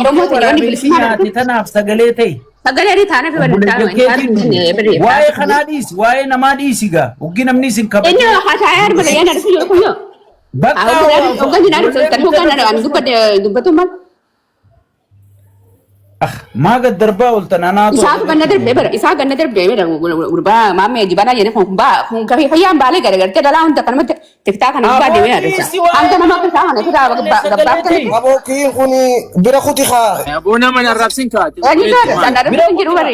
Oromoo ta'e tanaaf sagalee ta'e. sagalee ritaana fi barreeffama. Waa'ee kanaa dhiisi, waa'ee namaa dhiisi gaa. Uggi namni isin kabajee. Inni haasaa yaadu malee yaada dhufu yoo kunyo. Bakka hogganni naa dhufu kan hogganni dubbatu mal. ما قدر باول تنانا إسحاق قلنا درب بيبر إسحاق قلنا درب بيبر وربا ما مي جبنا يعني هم كفي فيام بالي كده كده لا أنت كلمة تكتاك أنا بعد يومين أنت أنا ما كنت أنا كده بقى أبو كي خوني برخوتي خا أبونا من الرابسين كات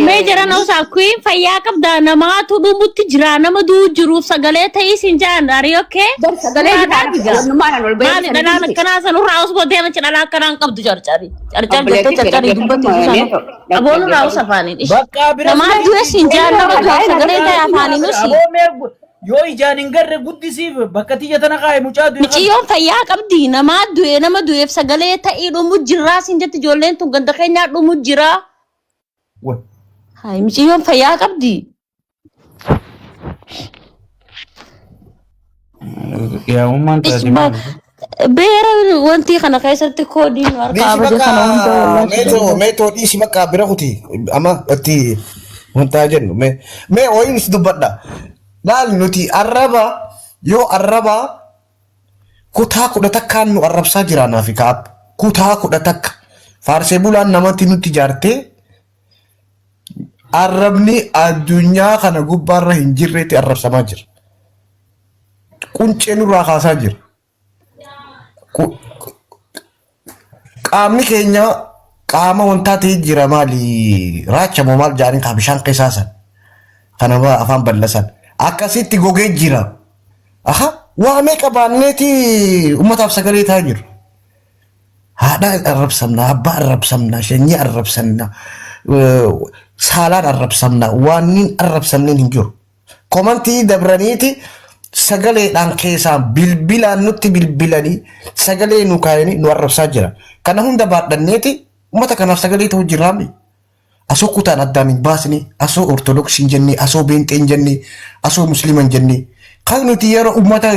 ميجر أنا وساكوين فياك بدأنا ما تدو متجرانا ما دو جروف سجلة هي سنجان أري أوكي سجلة ما أنا كنا سنورا أوس بدي أنا كنا كنا كم تجاري جاري Abonu raw safani dish. Nama dua sinjan na raw sagale ta afani nusi. Yo ijanin garre guddisiif bakka tiyatana qaay mucaa du'e. Miciyoon fayyaa qabdi nama du'eef sagalee ta'ee dhumu jira sinjatti ijoolleen tun ganda keenyaa dhumu jira. Hai miciyoon fayyaa qabdi. Yaa ummaan taasifamu. Beera wanti kana keessatti koodiin harkaa baje kana hunda meetoo dhiisi makkaa bira kuti ama itti wanta jennu mee oyin is dubbadha laal nuti arraba yoo arraba kutaa kudha takkaan nu arrabsaa jiraanaa fi kaab kutaa kudha takka faarsee bulaan namatti nutti jaartee arrabni addunyaa kana gubbaarra hin jirreetti arrabsamaa jira quncee nurraa kaasaa jira. Qaamni keenya qaama wantaa ta'ee jira maali raacha moo maal jaaniin kaa bishaan qisaasan kana afaan bal'asan akkasitti gogee jira waa meeqa baanneeti uummataaf sagalee ta'aa jiru haadha arrabsamna abbaa arrabsamna shanyii arrabsamna saalaan arrabsamna waannin arrabsamneen hin jiru komantii dabraniiti sagaleedhaan keessaan bilbilaan nutti bilbilanii sagalee nu kaayanii nu arrabsaa jira. Kana hunda baadhanneeti uummata kanaaf sagalee ta'uu jiraami. Asoo kutaan addaan hin baasni, asoo ortodoksiin jennee, asoo beenxeen jennee, asoo musliiman jennee. Kan nuti yeroo uummata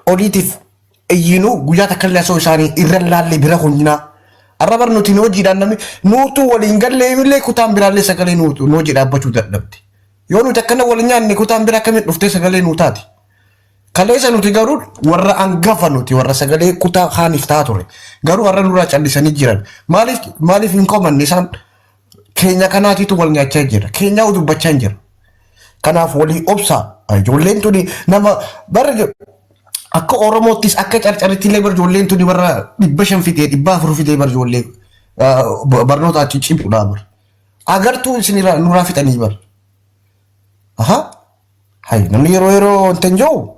oliitiif iyyinu guyyaa takkallee asoo isaanii irra laallee bira hunyinaa. Arrabar nuti hojiidhaan namni nuutu waliin gallee illee kutaan biraallee sagalee nuutu hojii dhaabbachuu dadhabdi. Yoo nuti akkana wal nyaanne kutaan bira akkamiin dhuftee sagalee nuu taati. Kaleessa nuti garuu warra angafa nuti warra sagalee kutaa haaniif taa ture. Garuu warra nurraa callisanii jiran. Maaliif hin qomanne isaan keenya kanaatiitu wal nyaachaa jira. Keenyaa dubbachaa jira. Kanaaf walii obsaa. Ijoolleen tuni nama bara akka Oromoottis akka carcaritti illee bara ijoolleen tuni warra 500 fitee 400 fitee bara ijoollee barnoota achi cimpuudhaa bara. Agartuu isin nurraa fixanii bara. Hai namni yeroo wantan jiru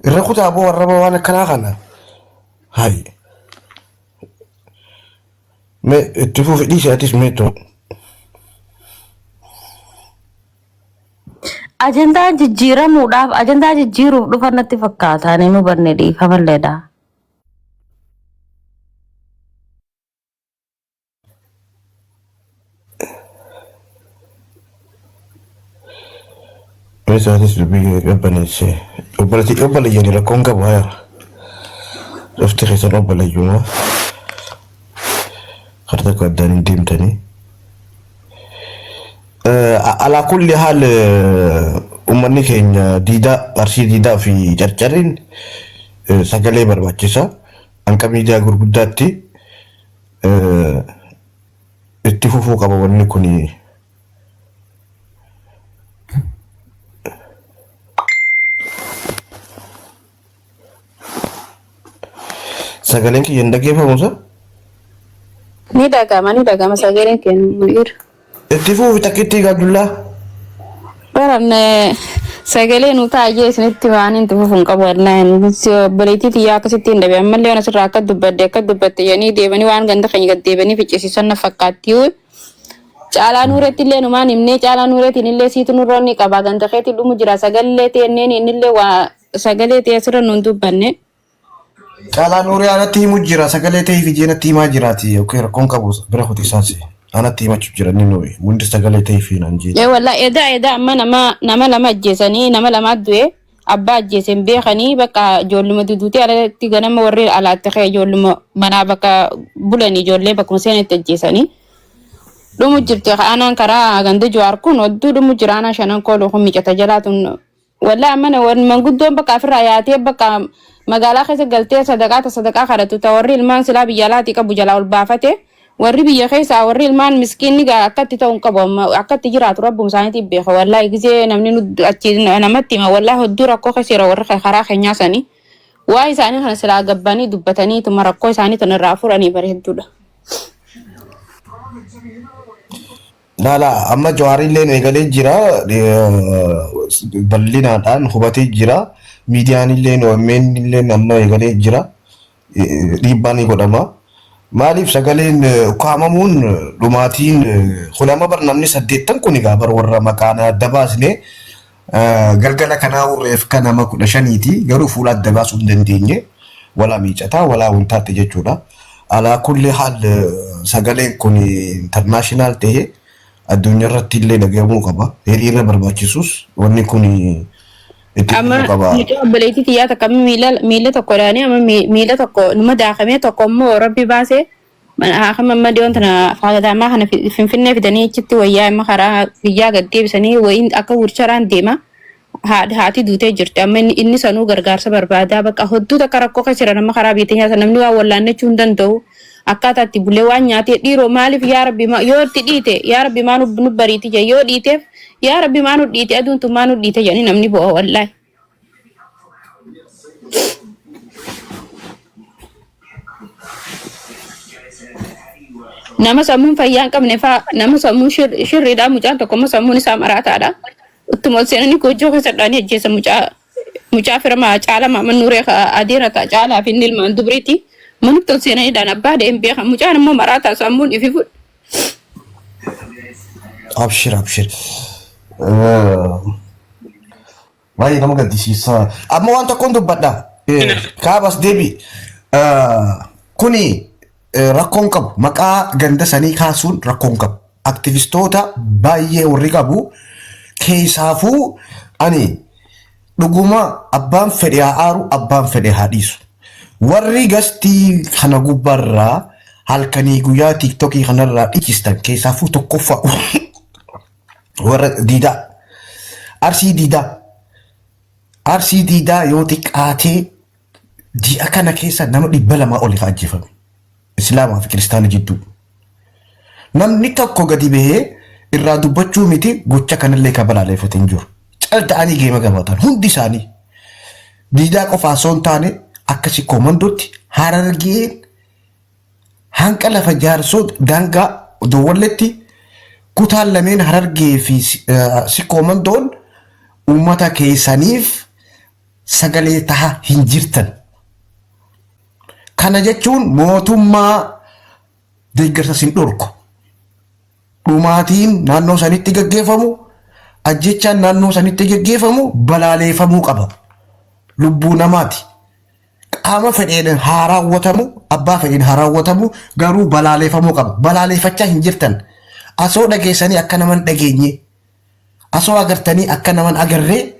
irra kutaa boo warra waan akkanaa kana hai me itti fufi dhiise atis meeto ajandaa jijjiiramuudhaaf ajandaa jijjiiruuf dhufan natti fakkaata ani nu barne dhiifamalleedha. Eso es lo que parece. Yo para llegar a la conga voy a. Ustedes no para yo. Harta que dan tim tani. Ala kulli hal ummanni keenya diida arsii diidaa fi carcariin sagalee barbaachisa. Akka miidiyaa gurguddaatti itti fufuu qaba wanni kuni. Sagaleen kiyya hin dhaggeeffamu sa? Ni dhagama sagaleen kennu. Itti fufi takkitti Abdullaa. Baranne sagalee nu taa'ee isinitti waan hin tufuun qabu wallahi baleetii xiyyaa akkasitti hin dhabe ammallee waan asirraa akka dubbatte yanii deebanii waan ganda keenya gad deebanii ficcisiisan na fakkaatti. Caalaa nuuretti illee numaan himnee caalaa nuuretiin illee siitu nurroonni qaba ganda keetti dhumu jira sagalee teenneen innillee waa sagalee tee asirra nuun dubbanne. Caalaa nuuree anatti himu jira sagalee ta'ee fi jeenatti himaa jiraati yookiin rakkoon qabu bira kuti isaansi anatti himachuu jira ni nuyi hundi sagalee ta'ee fi naan jeeti. Wallahi edaa amma nama lama ajjeesanii nama lama du'e abbaa ajjeesen beekanii bakka ijoolluma duduutee alatti ganama warri alaatti ka'e ijoolluma manaa bakka bulanii ijoollee bakkuma seenatti ajjeesanii. Dhumu jirti aanaan karaa ganda Jawaar kun odduu dhumu jira aanaa shanan kooluu kun miicata jalaatun wallaahi mana manguddoon bakka ofirraa yaatee bakka magaalaa keessa galtee sadaqaa kadhatu ta'a warri ilmaan silaa biyya alaatii qabu jalaa ol baafate warri biyya keessaa warri ilmaan miskiinni akkatti ta'uun qabu akkatti jiraatu rabbuun isaaniitiif beeka wallaahi gisee namni achi namatti hima wallaahi hedduu rakkoo keessa yeroo warri karaa keenyaa sanii waa isaanii kana silaa gabbanii dubbatanii tuma rakkoo isaanii tan irraa furanii bareedduudha. Lala amma Jawaarillee eegalee jira bal'inaadhaan hubatee jira miidiyaanillee OMN amma eegalee jira dhiibbaan ni godhama. Maaliif sagaleen kaamamuun dhumaatiin hulama barnamni 8 kun egaa bar warra maqaan adda baasne galgala kanaa urreef kan nama 15ti garuu fuula adda baasuu hin dandeenye wala miicataa wala wantaatti jechuudha. Alaa kulli haal sagaleen kun international ta'e addunyaa irratti illee dhagahamuu qaba. Hiriira barbaachisus wanni kun itti qaba. Mucaa obboleettii xiyyaa takka miila tokko dhaanii amma miila tokko numa daakamee tokko immoo rabbi baasee akkama amma dhiyoon tana faagatamaa kana finfinnee fidanii achitti wayyaa amma karaa biyyaa gad deebisanii wayiin akka wurcharaan deema. Haati duutee jirti amma inni sanuu gargaarsa barbaadaa bakka hedduu takka rakkoo keessa jira nama karaa biyya nyaata namni waa wallaannachuu hin danda'u. Akkaataa itti bulee waan nyaatee dhiiroo maaliif yaa rabbi yoo itti dhiite yaa rabbi maa nu bariiti jee yoo dhiiteef yaa rabbi maa nu dhiite aduun tun maa nu dhiite jedhanii namni bo'oo wallaahi. Nama sammuun fayyaa hin qabne fa'aa nama sammuun shirriidhaa mucaan tokko immoo sammuun isaa maraataadha. Ittuma seenanii goojjoo keessa dhaanii ajjeessa mucaa firmaa caalaa nuuree adeera ta'a caalaa fi inni ilmaan dubriiti. Manutto seenanii dhaan abbaa deem beekan mucaan immoo maraataa sammuun ifi fudhu. Abshir. Baay'ee nama gaddisiisa. Amma waan tokkoon dubbadha. Kaabas deebi. Kuni rakkoon qabu maqaa ganda sanii kaasuun rakkoon qabu. Aktivistoota baay'ee warri qabu keessaafuu ani dhuguma abbaan fedhe haa aaru abbaan fedhe haa dhiisu. Warri gastii kana gubbarraa halkanii guyyaa tiktokii kanarraa dhichistan keessaafuu tokkoffaa warra diidaa arsii diidaa yoo xiqqaatee ji'a kana keessa nama 200 oli ajjeefame islaamaa fi kiristaana jidduu namni tokko gadi bahee irraa dubbachuu miti gocha kanallee kan balaaleffate hin jiru calda'anii geema gabaatan hundi isaanii diidaa qofaa osoo hin taane akkasi koomandootti Harargeen hanqa lafa jaarsoo daangaa dowwalletti kutaan lameen Harargee fi si koomandoon uummata keessaniif sagalee taha hin jirtan. Kana jechuun mootummaa deeggarsa sin dhorku. Dhumaatiin naannoo sanitti gaggeeffamu ajjechaan naannoo sanitti gaggeeffamu balaaleeffamuu qaba. Lubbuu namaati. Qaama fedheen haa raawwatamu abbaa fedheen haa raawwatamu garuu balaaleeffamuu qaba. Balaaleeffachaa hin jirtan. Asoo dhageessanii akka naman dhageenye asoo agartanii akka naman agarree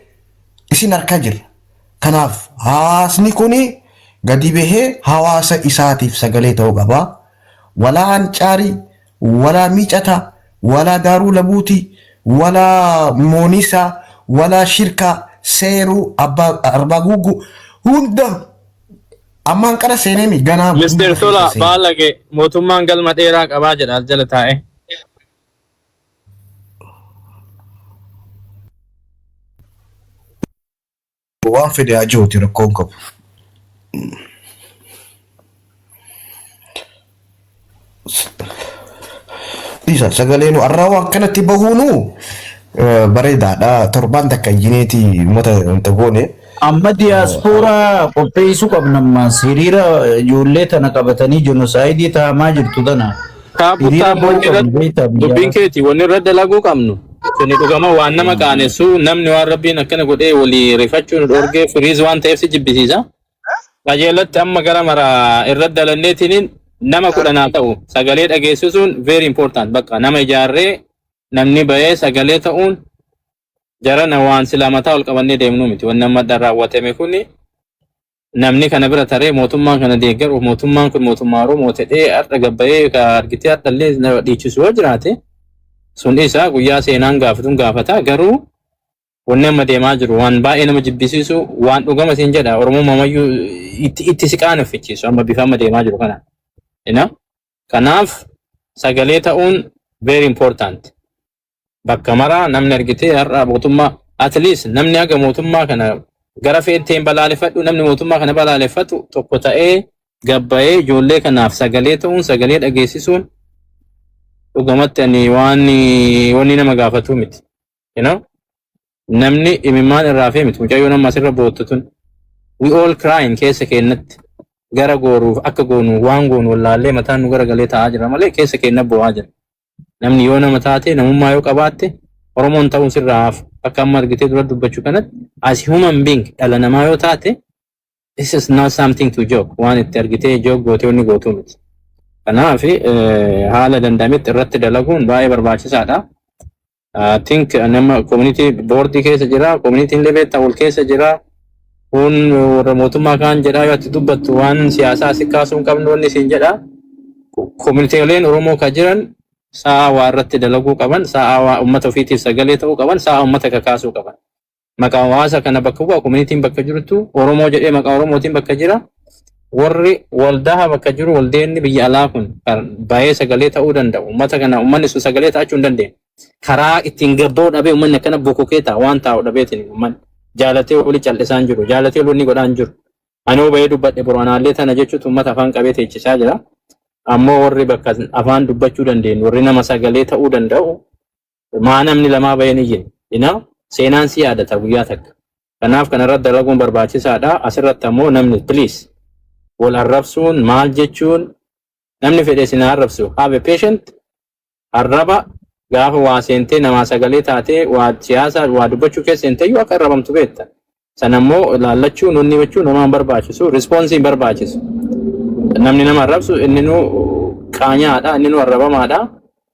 isin harkaa jira. Kanaaf hawaasni kuni gadi bahee hawaasa isaatiif sagalee ta'uu qaba. Walaa Hancaarii, walaa Miicataa, walaa Daaruu Labuutii, walaa Moonisaa, walaa Shirkaa, Seeruu, Arbaa Guuguu hunda ammaan qara seeneemi ganaa. Mr. Tola baalage mootummaan galma dheeraa qabaa jedha jala taa'e. Waan fedhe ajooti rakkoon qabu. Isa sagalee nu arraa waan kanatti bahuunu bareedaadha. Torbaan takka jineeti uummata wanta goone. Amma diiyaaspooraa qopheessuu qabna hiriira ijoollee tana qabatanii jenosaayidii taa'amaa jirtu tana. Dubbiin keeti wanni irra dalaguu qabnu. Kuni dhugama waan nama qaanessu namni waan rabbiin akkana godhee walii rifachuun dhorgee firiis waan ta'eef si jibbisiisa. Qajeelatti amma gara mara irra dalanneetiin nama 10 ta'u sagalee dhageessisuun very important bakka nama ijaarree namni bahee sagalee ta'uun jarana waan silaamataa ol qabannee deemnu miti wanni amma raawwatame kuni namni kana bira taree mootummaan kana deeggaru mootummaan kun mootummaa Oromoo ta'ee har'a gabbayee ka argitee har'allee dhiichisu yoo jiraate sun isaa guyyaa seenaan gaafatuun gaafata garuu wanni amma deemaa jiru waan baay'ee nama jibbisiisu waan dhugama siin jedha Oromoo mamayyuu itti siqaaneffichiisu amma bifa amma deemaa jiru kana kanaaf sagalee ta'uun very important bakka maraa namni argitee har'a mootummaa at least namni aga mootummaa kana gara feeteen balaaleffatu namni mootummaa kana balaaleffatu tokko ta'ee gabbayee ijoollee kanaaf sagalee ta'uun sagalee dhageessisuun dhugamatti ani waan nama gaafatu miti namni imimmaan irraa fee miti mucayyoo nama asirra boottutun we all crying keessa keennatti gara gooruuf akka goonu waan goonu wallaallee mataan nu gara galee taa'aa jira malee keessa keenna bo'aa jira namni yoo nama taate namummaa yoo qabaatte Oromoon ta'uun sirraa hafu akka amma argitee dura dubbachuu kanatti as human being dhala namaa yoo taate this is not something to joke waan itti argitee joke gootee onni gootuu miti kanaaf haala danda'ametti irratti dalaguun baay'ee barbaachisaadha I think nama community board keessa jira community level ta'ul keessa jira kun warra mootummaa kaan jedhaa yoo ati dubbattu waan siyaasaa si kaasuun qabnu wanni siin jedha communityleen Oromoo ka jiran sa'a waa irratti dalaguu qaban sa'a waa uummata ofiitiif sagalee ta'uu qaban sa'a uummata kakaasuu qaban maqaa hawaasa kana bakka bu'a community'n bakka jirtu Oromoo jedhee maqaa Oromootiin bakka jira warri waldaa bakka jiru waldeenni biyya alaa kun baay'ee sagalee ta'uu danda'u uummata kana uummanni sun sagalee ta'achuu hin dandeenye karaa ittiin gabboo dhabee uummanni akkana bokokee ta'a waan taa'u dhabeetiin uummanni jaalatee olii callisaan jiru jaalatee olii godhaan jiru anoo bahee dubbadhe boroonaallee tana jechuutu uummata afaan qabee teechisaa jira ammoo warri bakka afaan dubbachuu dandeenyu warri nama sagalee ta'uu danda'u maa namni lamaa bahee ni jira seenaan si yaadata guyyaa takka kanaaf kanarratti dalaguun barbaachisaadha asirratti ammoo namni please wal arrabsuun maal jechuun namni fedhe sin arrabsu have a patient arraba gaafa waa seentee namaa sagalee taatee waa siyaasa waa dubbachuu keessa seentee akka arrabamtu beekta sanammoo laallachuun onni jechuun namaan barbaachisu responsiin barbaachisu namni nama arrabsu inni nu qaanyaadha inni nu arrabamaadha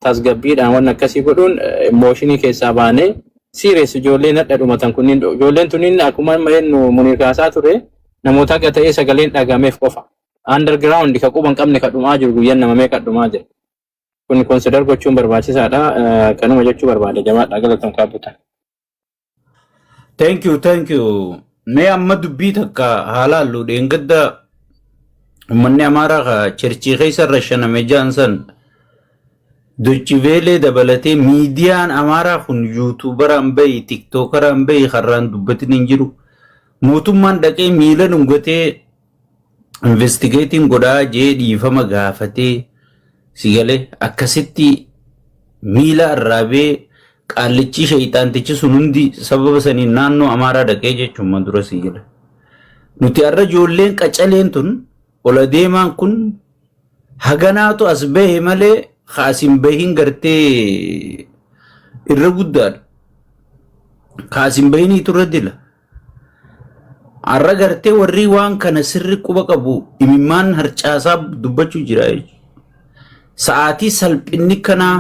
tasgabbiidhaan waan akkasii godhuun emooshinii keessaa baanee serious ijoollee nadha dhumatan kunniin ijoolleen tunniin akkuma nu Muniir kaasaa ture namoota akka ta'ee sagaleen dhagameef qofa underground ka quban qabne ka dhumaa jiru guyyaan nama meeqa dhumaa jira kun consider gochuun barbaachisaadha kanuma jechuu barbaade jamaadha galatan kaabutan thank you mee amma dubbii takka haalaallu dheengadda ummanni amaaraa ka cherchii keessa rashaname jaansan dochiveelee dabalatee miidiyaan amaaraa kun yuutuubaraan bahi tiktookaraan bahi karraan dubbatin hin jiru mootummaan dhaqee miila dhungatee investigating godhaa jee dhiifama gaafatee sigalee akkasitti miila arraabee qaallichi shayxaantichi sun hundi sababa saniin naannoo amaaraa dhaqee jechuun madura sigala nuti arra ijoolleen qacaleen tun ola deemaan kun haganaatu as bahe malee kaasin bahin gartee irra guddaadha kaasin bahiniitu irra dila arra gartee warri waan kana sirri quba qabu imimmaan harcaasaa dubbachuu jira sa'aatii salphinni kanaa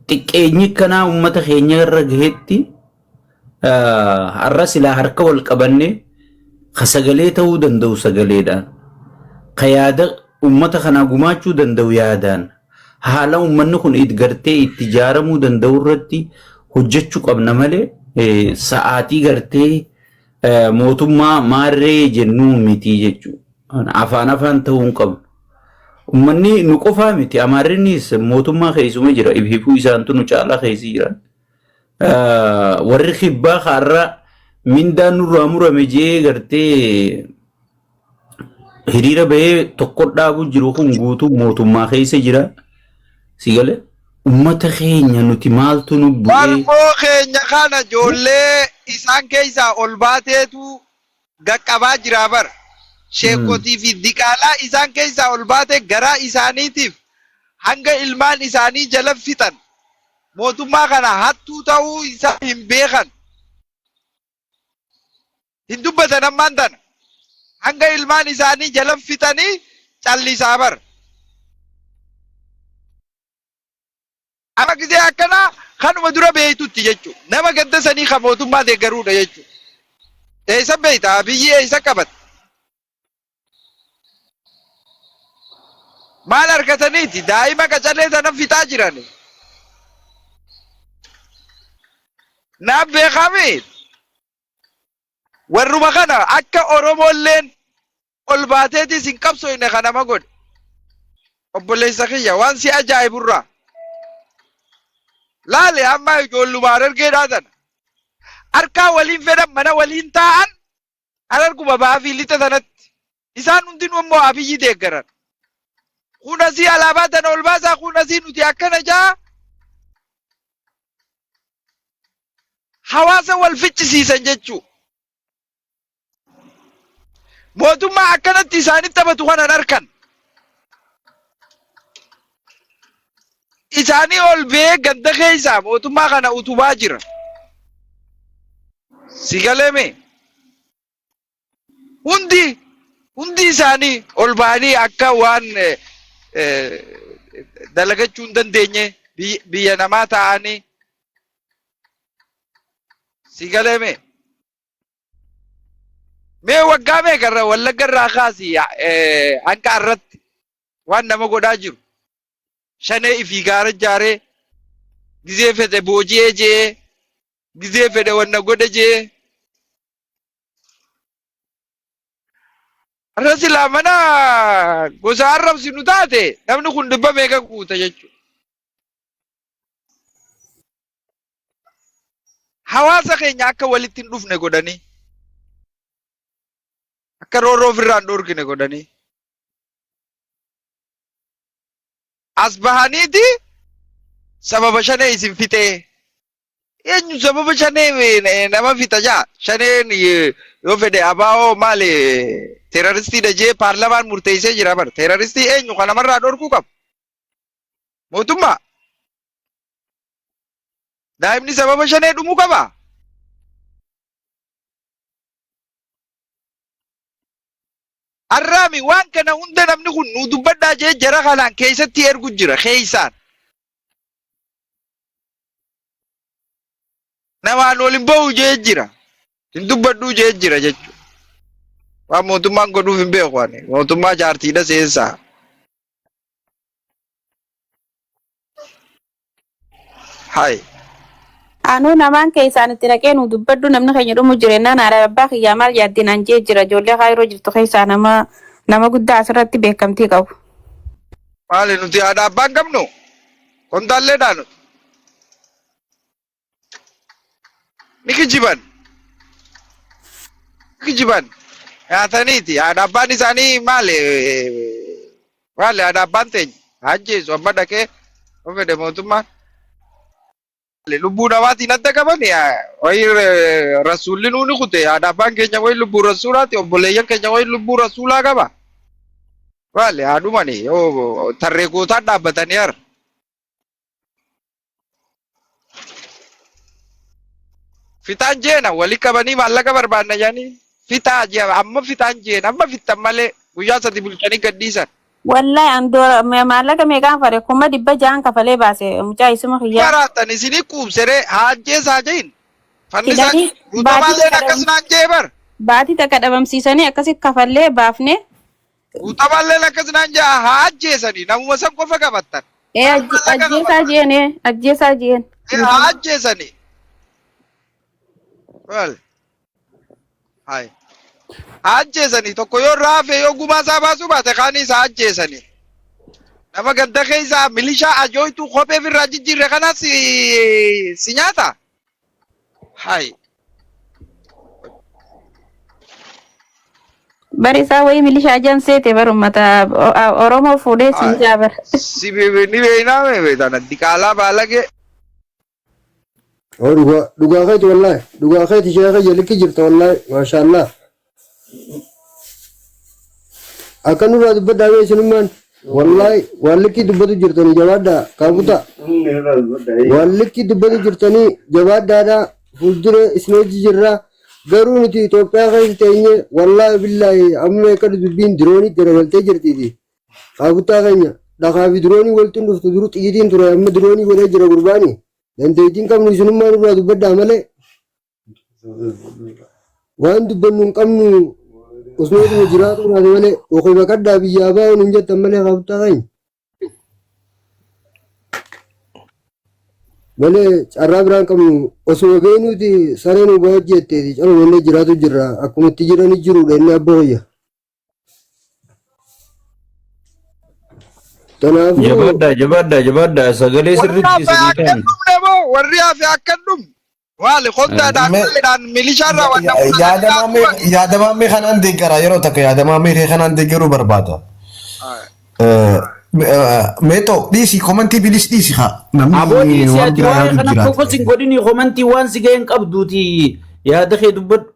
xiqqeenyi kanaa ummata keenya irra gaheetti arra silaa harka wal qabanne ka sagalee ta'uu danda'u sagaleedhaan ka yaada ummata kanaa gumaachuu danda'u yaadaan haala ummanni kun itti gartee itti ijaaramuu danda'u irratti hojjechuu qabna malee sa'aatii gartee mootummaa maarree jennuu miti jechuudha afaan ta'uu qabnu ummanni nu qofaa miti amaarrinis mootummaa keessuma jira ibhifuu isaantu nu caalaa keessi jiran warri kibbaa har'a mindaan nurraa murame jee gartee hiriira bahee tokko dhaabuu jiru kun guutuu mootummaa keessa jira sigale ummata keenya nuti maaltu nu bu'ee walmoo keenya kana ijoollee isaan keessaa ol baateetu gaqqabaa jira bar sheekotii fi diqaalaa isaan keessaa ol baate garaa isaaniitiif hanga ilmaan isaanii jala fixan mootummaa kana hattuu ta'uu isaa hin beekan hin dubbatan ammaan tana hanga ilmaan isaanii jala fixanii callisaa bar amma gisee akkana kanuma dura beeytutti jechuudha. Nama gadda sanii kan mootummaa deeggaruudha jechuudha. Eessa beeyta? Abiyyi eessa qabat? Maal argataniiti? Daa'ima qacalee sana fixaa jiran. Naaf beekame. Warruma kana akka Oromoolleen ol baateetis hin qabsoofne kana nama godhe. Obboleessa kiyya waan si ajaa'iburraa. Laale amma ijoollumaan argeedhaa sana. Harkaa waliin fedhan mana waliin taa'an arguma baafii lixa sanatti. Isaan hundinuu immoo Abiyyi deeggaran. Kun asii alaabaa tana ol baasaa kun asii nuti akkana jaa. Hawaasa wal ficcisiisan jechuu. Mootummaa akkanatti isaanitti taphatu kanan harkan. Isaanii ol bee ganda keessaa mootummaa kana utubaa jira. Sigaleeme. Hundi isaanii ol ba'anii akka waan dalagachuu hin dandeenye biyya namaa ta'anii. Sigaleeme. Mee waggaa meeqarra Wallaggarraa kaasii hanqa irratti waan nama godhaa jiru. Shanee ifii gaara ijaaree gizee fedhe booji'ee jee gizee fedhe wanna godhe jee. Arrasi laamana gosa arrabsinu taate namni kun dhibba meeqa guuta jechuudha. Hawaasa keenya akka walitti hin dhufne godhanii. Akka roorroo ofirraa hin dhoorgine godhanii. As bahaniiti sababa shanee isin fixee. Eenyu sababa shanee nama fixa jaa. Shaneen yoo fedhe abaa'oo maali terroristiidha jee paarlamaan murteessee jira bara. Terroristii eenyu kan namarraa dhoorkuu qabu. Mootummaa. Daa'imni sababa shanee dhumuu qaba. Arraami waan kana hunda namni kun nu dubbadhaa jee jara kanaan keessatti ergu jira keessaan. Namaan waliin ba'u jee jira. Hin dubbadhuu jee jira jechuudha. Waan mootummaan godhuuf hin beeku ani. Mootummaa jaartiidha seensaa. Hai. Anu namaan keessaan itti dhaqee nu dubbadhu namni keenya dhumu jireenyaan haadha abbaa kiyyaa maal yaaddinaan jee jira ijoollee kaayiroo jirtu keessaa nama guddaa asirratti beekamtii qabu. Maali nuti haadha abbaan qabnu? Kontaalleedhaan. Ni kijiban. Kijiban. Nyaataniiti haadha abbaan isaanii maali? Maali haadha abbaan teenya? Hajjeesu amma dhaqee of fedhe mootummaan. Lubbuu namaatiin adda qaban rasuulli nuuni kute haadha abbaan keenya wayi lubbuu rasuulaati obboleeyyan keenya wayi lubbuu rasuulaa qaba. Maali haadhumani yoo tarreeqootaan dhaabbatanii har. Fitaan jeena walii qabanii maallaqa barbaanna jaanii fitaa jee amma fitaan jeena amma fittan malee guyyaa sadi bulchanii gadhiisan. Wallahi andoo maallaqa meeqaan fare kuma 100 kafalee baase mucaa isuma kiyyaa. Baraatan isinii kuubsere haajjeesaa jehin. Fannisaa guutamaallee akkasumaan jee bar. Baatii takka dhabamsiisanii akkasitti kafallee baafne. Guutamaallee akkasumaan jee haajjeesanii namuma san qofa qabattan. Ajjeesaa jeen. Haajjeesanii. Well. Hai. Ajjeesanii tokko yoo raafe yoo gumaa isaa baasuu baate kaanii isaa ajjeesanii. Nama ganda keessaa milishaa ajooytu kophee firraa jijjiirre kanas si nyaata. Hai. Bari isaa wayii milishaa ajaan seete bar ummata Oromoo fuudhee si jaabar. Si ni beeknaa beektan diqaalaa baalage. Dhugaa keeti wallahi dhugaa keeti sheekha jallikki jirta wallahi maashaallah. Akanurraa dubbadhaa mee isinummaan wallahi waan likkii dubbatu jirtanii jabaadhaa kaakutaa waan likkii dubbatu jirtanii jabaadhaadhaa fuuldura isin hojii jirraa garuu nuti Itoophiyaa keessa teenye wallahi billaahi amma akka dubbiin diroonii garagaltee jirtiiti kaakutaa keenya dhakaa fi diroonii walitti dhuftu duru xiyyitiin ture amma diroonii godhee jira gurbaanii dandeettiin qabnu isinummaan irraa dubbadhaa malee waan dubbannu hin qabnu osoo jiraatu jiraate malee okoo baqadhaa biyyaa baa'uun hin jettan malee qabxaa qaኝ malee carraa biraan qabnu osoo beenuuti sareen ubaa hojjetteeti calumannee jiraatu jirra akkuma itti jiranii jiruudha inni abbaa hoyya. Jabaadha sagalee sirriitti sirriitaan. Warri hafe akkadhum. Waali qoddaadhaan milishaarraa waan yaadamamee kanaan deeggara yeroo takka yaadamamee kanaan deeggaruu barbaada. Meeto dhiisii komantii bilis dhiisi haa. Aboonni siyaati waa'ee kana tokkos hin godhini komantii waan si ga'een qabduuti yaada kee dubbadhu.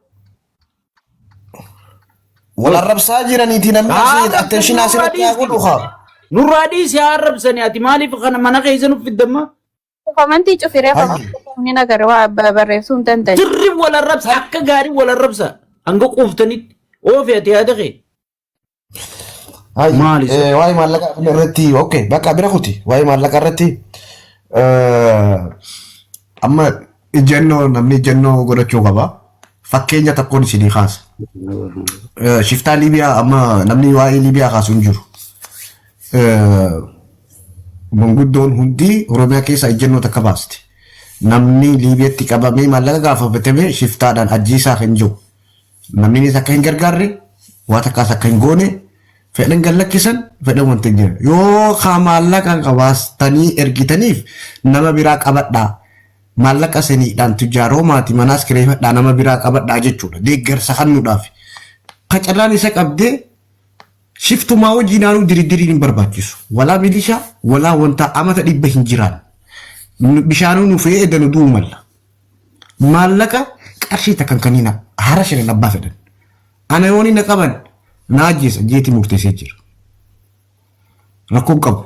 Wal arrabsaa jiraniiti namni attention asirratti haa godhu haa. Nurraa dhiisi haa arrabsanii ati maaliif kana mana keessa nuuf fiddamma? Komantii cufiree komantii nagar waa barreessuu hin danda'e. Sirri wal arrabsa akka gaarii wal arrabsa hanga quuftanitti oofi ati yaada kee. Waa'ee maallaqa irratti okay bakka bira kuti waa'ee maallaqa irratti amma ijannoo namni ijannoo godhachuu qaba fakkeenya tokkoon isinii kaasa shiftaa Liibiyaa amma namni waa'ee Liibiyaa kaasu hin jiru manguddoon hundi Oromiyaa keessa ijannoo takka baasti namni Liibiyaatti qabamee maallaqa gaafatame shiftaadhaan ajjiisaa kan jiru namni akka hin gargaarre waa takkaas akka hin goone fedhan gallakkisan fedhan wanti jira yoo kaa maallaqa qabaastanii ergitaniif nama biraa qabadhaa maallaqa saniidhaan tujjaaroo maatii manaas kireeffadhaa nama biraa qabadhaa jechuudha deeggarsa kennuudhaaf qacarraan isa qabdee shiftumaa hojii naannoo diriirii hin barbaachisu walaa milishaa walaa wanta amata dhibba hin jiraan bishaanuu nu fe'ee edanu du'u malla maallaqa qarshii takkan kanina hara shirin abbaa fedhan ana yooni na qaban naajisa jeeti murteessee jira rakkoon qabu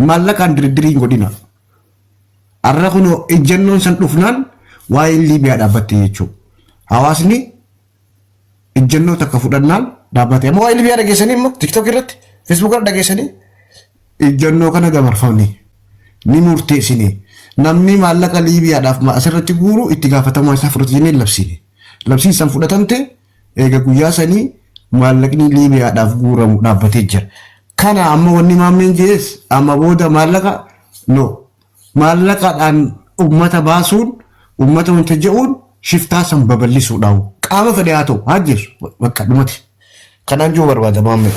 maallaqaan diriirii godhina arra kunoo ejjennoon san dhufnaan waa'ee Liibiyaa dhaabbatte jechuudha hawaasni ejjennoo takka fudhannaan dhaabbate amma waa'ee Liibiyaa dhageessanii immoo tiktok irratti feesbuuk irra dhageessanii ejjennoo kana dabarfamne ni murteessine namni maallaqa Liibiyaadhaaf asirratti guuru itti gaafatamaa isaa fudhatu jennee labsiin san fudhatamte eega guyyaa sanii maallaqni Liibiyaadhaaf guuramu dhaabbatee jira. Kana amma wanni maammeen jees amma booda maallaqa no maallaqaadhaan ummata baasuun ummata wanta je'uun shiftaa san babal'isuudhaaf qaama fedhe haa ta'u haa jiru bakka dhumati. Kanaan jiru barbaada maammeen.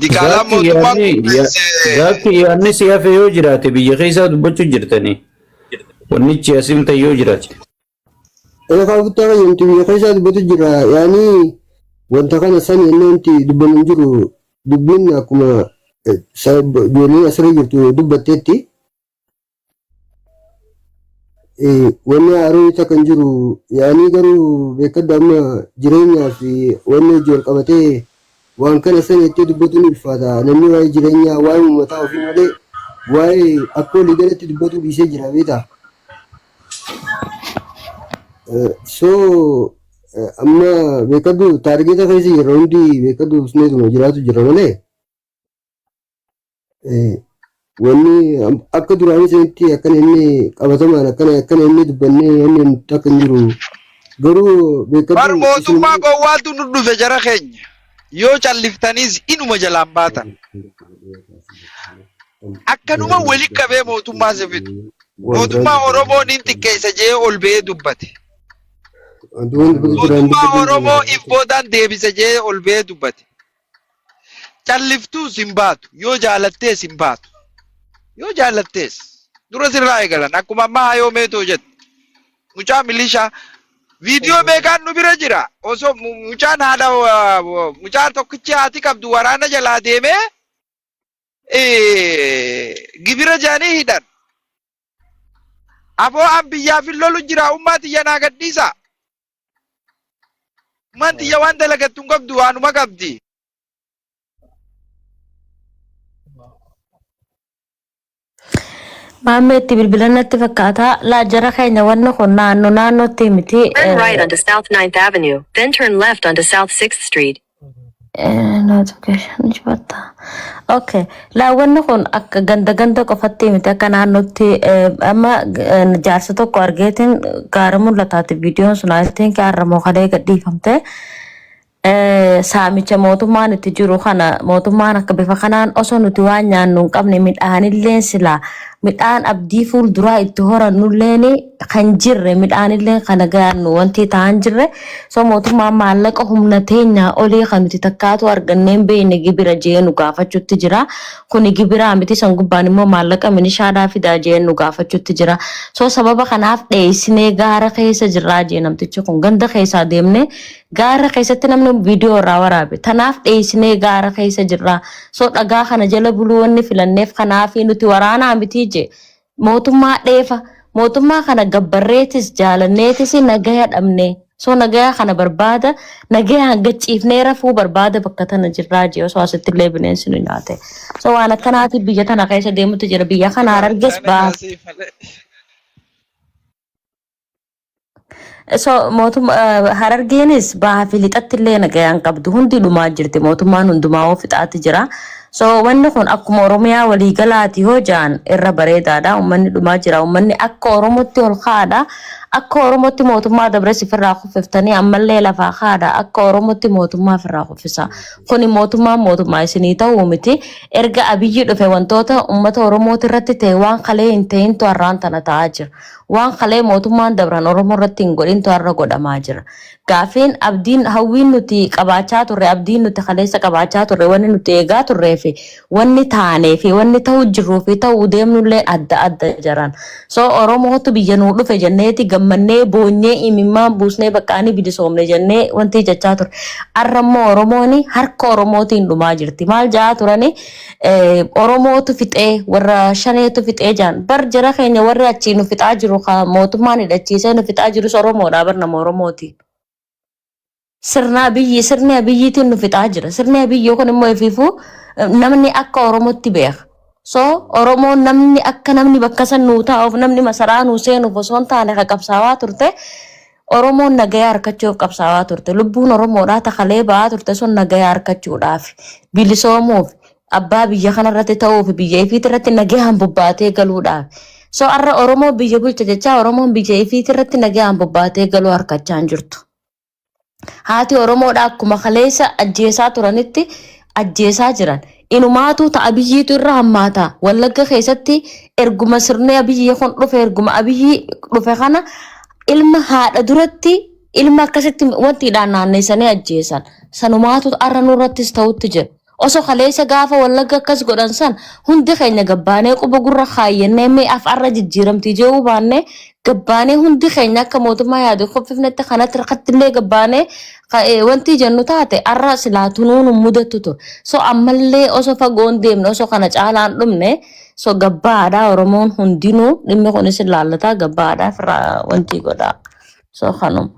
Dikaalaan mootummaa Gaaffi yaadni siyaaf yoo jiraate biyya keessaa dubbachuu jirtanii wannichi asimta yoo jiraate. Eegaa guddaa fayyamtu biyya keessaa dubbatu jira yaani wanta kana san inni wanti dubbannu hin jiru dubbiin akkuma ijoolleen asirra jirtu dubbatteetti wanni haaroo isa kan jiru yaani garuu beekadda amma jireenyaa fi wanni hojii wal qabatee waan kana sana itti dubbatuun ulfaata namni waa'ee jireenyaa waa'ee uummataa ofii malee waa'ee akka walii galatti dubbatu dhiisee jira beektaa. So amma beekaddu taargeeta keessa jirra hundi beekaddu usneetuma jiraatu jira malee wanni akka duraanii sanitti akkana inni qabatamaan akkana inni dubbannee wanni akka hin jiru garuu beekaddu. Bar mootummaa gowwaatu nu dhufe jara keenya. Yoo calliftaniis inuma jalaan baatan. Akkanuma wali qabee mootummaa sifitu. Mootummaa Oromoo nin xiqqeessa jee ol ba'ee dubbate. Mootummaa Oromoo if boodaan deebisa jee ol ba'ee dubbate. Calliftuus hin baatu. Yoo jaalattees hin baatu. Yoo jaalattees. Dura sirraa eegalan. Akkuma ammaa hayoo meetoo jette. Mucaa milishaa. Video meeqaan nu bira jira osoo mucaan haadha mucaa tokkichi haati qabdu waraana jalaa deemee gibira jaanii hidhan. Aboo an biyyaaf hin lolu jira ummaa tiyya naa gadhiisa. Ummaan tiyya waan dalagattu hin qabdu waanuma qabdi. Maameetti bilbilannatti fakkaata laajjara keenya wanna kun naannootti miti. Turn right onto South 9th Avenue, then turn left onto South 6th Street. notification jibata. Okay. Laawwanni kun akka ganda qofatti miti akka naannootti amma jaarsa tokko argeetiin gaara mul'ataati viidiyoon sun ayitiin gaarramoo kalee gadhiifamte. Saamicha mootummaan itti jiru kana mootummaan akka bifa kanaan osoo nuti waan nyaannu hin qabne midhaanillee silaa midhaan abdii fuulduraa itti horannulleen kan jirre midhaanillee kana gaannu wanti ta'an jirre so mootummaan maallaqa humna teenya olii kan nuti takkaatu arganneen beeyne gibira jeenu gaafachuutti jira kuni gibira miti san gubbaan immoo maallaqa minishaadhaa fidaa jeenu gaafachuutti jira so sababa kanaaf dheessinee gaara keessa jirraa jeenamtichi kun ganda keessaa deemne gaara keessatti namni viidiyoo irraa waraabe tanaaf dheessinee gaara keessa jirraa so dhagaa kana jala buluu wanni filanneef kanaaf nuti waraanaa miti je mootummaa dheefa mootummaa kana gabbarreetis jaalanneetis nagaya dhabne so nagaya kana barbaada nagaya hanga ciifnee rafuu barbaada bakka tana jirraa je so asitti illee bineensi nu nyaate so waan akkanaati biyya tana keessa deemutti jira biyya kana Harargees baa so Harargeenis baa fi lixatti illee nagayaan qabdu hundi dhumaa jirti mootummaan hundumaa ofixaatti jira so wanni kun akkuma Oromiyaa walii galaati hoo jaan irra bareedaadha ummanni dhumaa jira ummanni akka Oromotti ol kaadha akka Oromotti mootummaa dabre sifirraa kuffiftanii ammallee lafaa kaadha akka Oromotti mootummaa firraa kuffisa kuni mootummaa isinii ta'uu miti erga Abiyyi dhufe wantoota ummata Oromooti irratti ta'e waan kalee hin ta'intu har'aan tana ta'aa jira waan kalee mootummaan dabran Oromoo irratti hin godhintu har'a godhamaa jira gaafiin abdiin hawwiin nuti qabaachaa turre abdiin nuti kaleessa qabaachaa turre wanni nuti eegaa turree fi wanni taanee fi wanni ta'uu jirruu fi ta'uu deemnullee adda jiran so Oromootu biyya nuu dhufe jenneeti gammannee boonyee imimmaan buusnee baqqaanii bilisoomne jennee wanti jechaa ture arrammoo Oromooni harka Oromootiin dhumaa jirti maal jaa turani Oromootu fixee warra shaneetu fixee jaan bar jara keenya warri achii nu fixaa jiru mootummaan hidhachiisee nu fixaa jirus Oromoodha bar nama Oromooti sirni abiyyiitiin nu fixaa jira sirni abiyyoo kun immoo ifiifuu namni akka Oromootti beeka so Oromoon namni akka namni bakka san nuu taa'uuf namni masaraa nuu seenuuf osoo hin taane ka qabsaawaa turte Oromoon nagayaa harkachuuf qabsaawaa turte lubbuun Oromoodhaa takalee ba'aa turte sun nagayaa harkachuudhaaf bilisoomuuf abbaa biyya kanarratti ta'uuf biyya ifiit irratti nagayaan bobbaatee galuudhaaf so arra Oromoo biyya bulcha jechaa Oromoon biyya ifiit irratti nagayaan bobbaatee galuu harkachaa hin jirtu. Haati Oromoodhaa akkuma kaleessa ajjeesaa turanitti ajjeesaa jiran inumaatu ta'a biyyiitu irra hammaata Wallagga keessatti erguma sirnee biyyi kun dhufe erguma biyyi dhufe kana ilma haadha duratti ilma akkasitti wantiidhaan naanneessanii ajjeesan sanumaatu arra nurrattis ta'utti jira osoo kaleessa gaafa Wallagga akkas godhan san hundi keenya gabbaanee quba gurra kaayyannee mee afarra jijjiiramtii jee'uu baannee gabbaanee hundi keenya akka mootummaa yaadu qoffifnetti kanatti rakkattillee gabbaanee wanti jennu taate arra silaatunuun mudatu ture so ammallee osoo fagoon deemne osoo kana caalaan dhumne so gabbaadhaa Oromoon hundinuu dhimmi kunis ilaallataa gabbaadhaa wanti godhaa so kanuma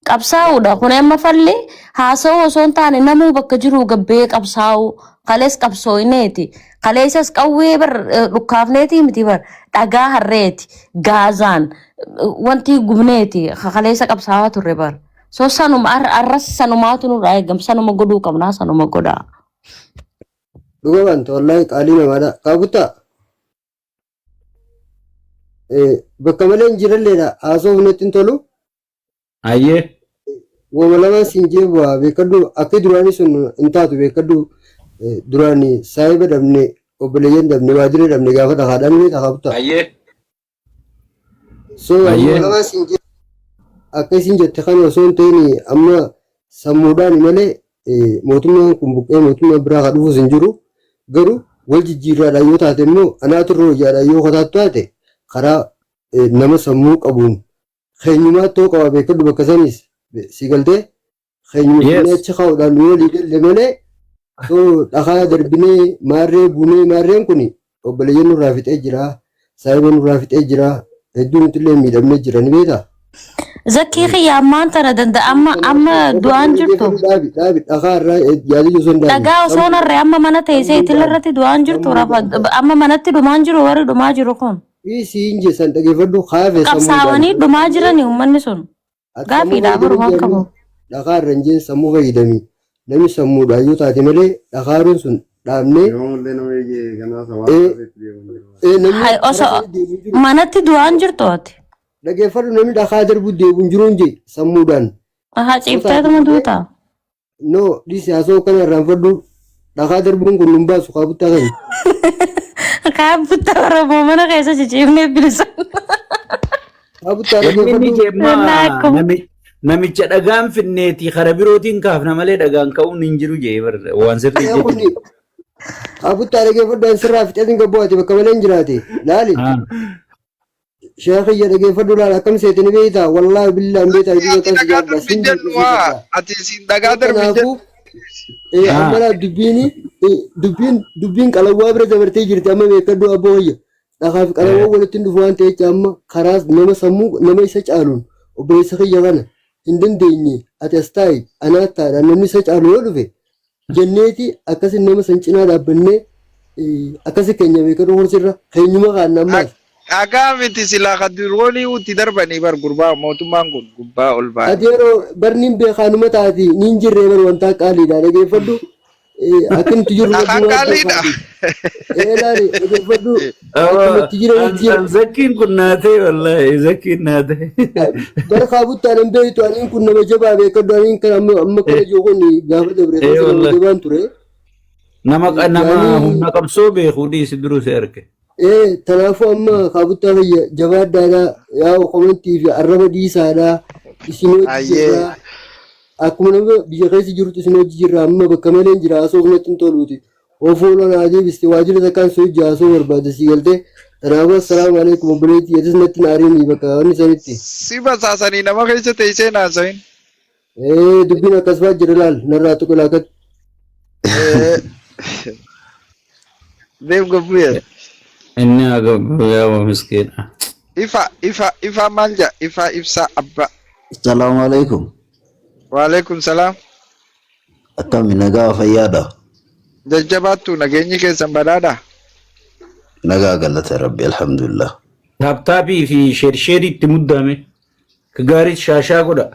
qabsaa'uudha kun amma falli haasa'uu osoo hin taane namuu bakka jiru gabbee qabsaa'uu kalees qabsoo'ineeti kaleessas qawwee bar dhukkaafneeti miti bar dhagaa harreeti gaazaan wanti gubneeti kaleessa qabsaa'aa turre bar so sanuma arras sanumaatu nurraa eegam sanuma godhuu qabnaa sanuma godhaa. Dhuga wanta wallahi qaalii namaadha qaabutta bakka malee hin jiralleedha haasoo humnetti hin tolu. Ayyee. Wama lama sinjee bu'aa beekadhu akka duraanii sun hin taatu beekadhu duraanii saayiba dhabne obboleeyyan dhabne waajjira dhabne gaafa dhagaadhaan ni taa'abta. Ayyee. So wama lama sinjee akka isin jette kan osoo hin ta'in amma sammuudhaan malee mootummaan kun buqqee mootummaa biraa kan dhufuus hin jiru garuu wal jijjiirraadhaan yoo taate immoo anaatu irra hojjaadhaan yoo kotaatu taate karaa nama sammuu qabuun keenyumaa ta'uu qaba beekadhu bakka sanis si galtee keenyumaa achi kaa'uudhaan yoo liigalle malee so dhagaa darbinee maarree buunee maarreen kun obboleeyyan nurraa fixee jira saayiba nurraa fixee jira hedduu nuti illee miidhamnee jira ni beektaa. Zakkii xiyyaammaan tana danda'a amma du'aan jirtu. Dhaabi dhagaa irraa yaaduu osoo hin daandii. Dhagaa osoo narree amma mana teessee ittiin irratti du'aan jirtu amma manatti dhumaan jiru warri dhumaa jiru kun. Siin jesan dhageeffadhu haafee sammuu qabsaawanii dhumaa jirani uummanni sun gaafiidhaa baru waan qabu. Dhagaa irra hin jeen sammuu fayyadamii namni sammuudhaan yoo taate malee dhakaaruun sun dhaabnee Hai osoo manatti du'aan jirtu ati. dhageeffadhu namni dhakaa darbu deebiin jiruun jee sammuudhaan. Aha ciibteetuma duuta. No dhisi haasoo kana irraanfadhu dhakaa darbuun kun nun baasu kaabuttaa kan. Kaabutta Oromoo mana keessa ciciifnee bilisa. Kaabuttaa Inni dhageeffadhu. jeemma namicha dhagaan finneeti kara birootiin kaafna malee dhagaan ka'uun hin jiru jee waan sirrii jedhu. Kaabuttaa dhageeffadhu an sirraa fixatiin gabbooti bakka malee hin jiraate laali. Sheekiyya dhageeffadhu laala akkam seetanii beektaa wallaahi billaa beektaa iddoo kan si jaadda siin Waa ati siin dhagaa darbii jedhu. Amala dubbiin qalawwaa bira dabartee jirti amma beekadhu abboo hoyya dhakaaf qalawwaa walitti dhufu waan ta'eef amma karaa nama sammuu nama isa caaluun obboleessa kiyya kana hin dandeenye ati as taa'i anaat taadhaan namni isa caalu yoo dhufe jenneeti akkasi nama san cinaa dhaabbannee akkasi keenya beekadhu horsirra keenyuma kaannaan maal. Dhagaa miti silaa kadiroonii utti darbanii bar gurbaa mootummaan kun gubbaa ol ba'a. Ati yeroo barniin beekaanuma taati niin jirree bar wantaa qaaliidha dhageeffadhu akkanti jirru Dhagaan qaaliidha. laali dhageeffadhu akkamatti jiranitti jira. Zakkiin kun naatee wallaahi zakkiin naatee. Bara kaabuttaan hin beektu aniin kun nama jabaa beekadhu aniin kan amma kana jookon gaafa dabre nama jabaan ture. Nama humna qabsoo beekuu dhiisi duruu si arge. Kanaafuu amma kaabuttaa fayya jabaaddaadhaa yaa komantii fi arraba dhiisaadhaa isin hojii jirraa akkuma nama biyya keessa jirutti isin hojii jirraa amma bakka malee hin jira haasoo kanatti hin toluuti ofuula naa deebiste waajjira takkaan soo hojii haasoo barbaada si galtee kanaafuu assalaamu alaikum obboleettii atis natti naarii bakka wanni sanitti. Si basaasanii nama keessa teessee naasayin. Dubbiin akkas fa'aa jira laal narraa tokko laakatti. Deem gabbuuyee. Inni yaa miskiina. Ifa maal jaa ifa ibsaa abba. Assalamu alaikum. Waalaikum salaam. Akkami nagaa fayyaadha. Jajjabaattu nageenyi keessan badhaadha. Nagaa galata rabbi alhamdulillah. Taaptaappii fi sheersheerii itti muddame gaarii shaashaa godha.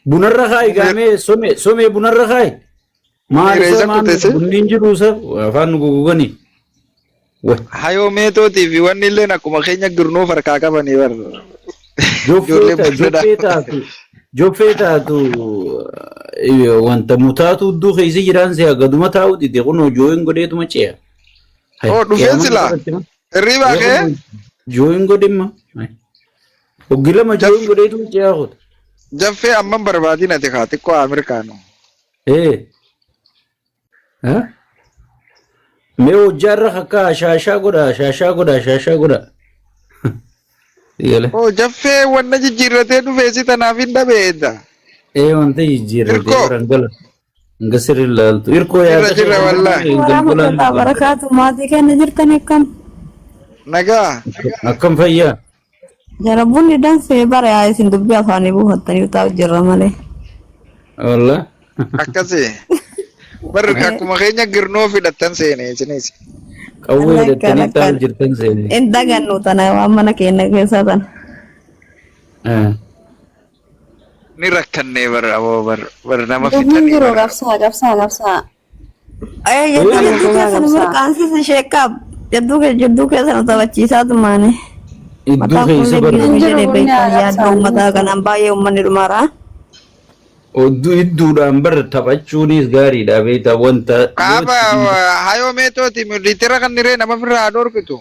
Bunarra kaa'i gaamee somee bunarra kaa'i. Maal isa bunni hin jiruusa afaan nu gogoganii. Hayoo meetootii fi wanni illee akkuma keenya girnuu farkaa qabanii bar. Joffee taatu wanta mutaatu iddoo keessa jiraan si'a gaduma taa'u dide kun jooyin godheetuma ce'a. Dhufee silaa hirriibaa kee? Jooyin godhimma. Oggilama jooyin godheetuma ce'a kuta. Jaffee amman barbaadin ati kaa xiqqoo Ameerikaanu. Mee hojjaarra akka shaashaa godha. Jaffee wanna jijjiirratee dhufee si tanaaf hin dhabeedda. Wanta jijjiirratee rangala. Nga sirri ilaaltu. Irkoo yaada. Jirra wallaahi. Warahmatullahi wabarakatuh. Maatii keenya jirtan akkam? Nagaa. Akkam fayyaa? Jarabunni dansee bara yaa isin dubbii afaanii buufattanii utaa'u jirra malee. Wallaa. Akkasii. Barri akkuma keenya girnoo fidhattan seene isinis. Qawwee hidhattanii taa'u jirtan seene. Hin dagannu tana waan mana keenya keessa tana. Ni rakkannee bara aboo bara nama Dubbiin fitanii. jiru gabsaa. Jadduu keessa nu mirqaansiisa sheekkaab. Jadduu keessa nu taphachiisaa tumaane. Iddoo keessa bara. Yaaddu uummataa kanaan baay'ee uummanni dhumaraa. Idduudhaan bar taphachuunis gaariidha beektaa wanta. Qaaba hayoo meetooti litira kan niree nama firraa dhorkitu.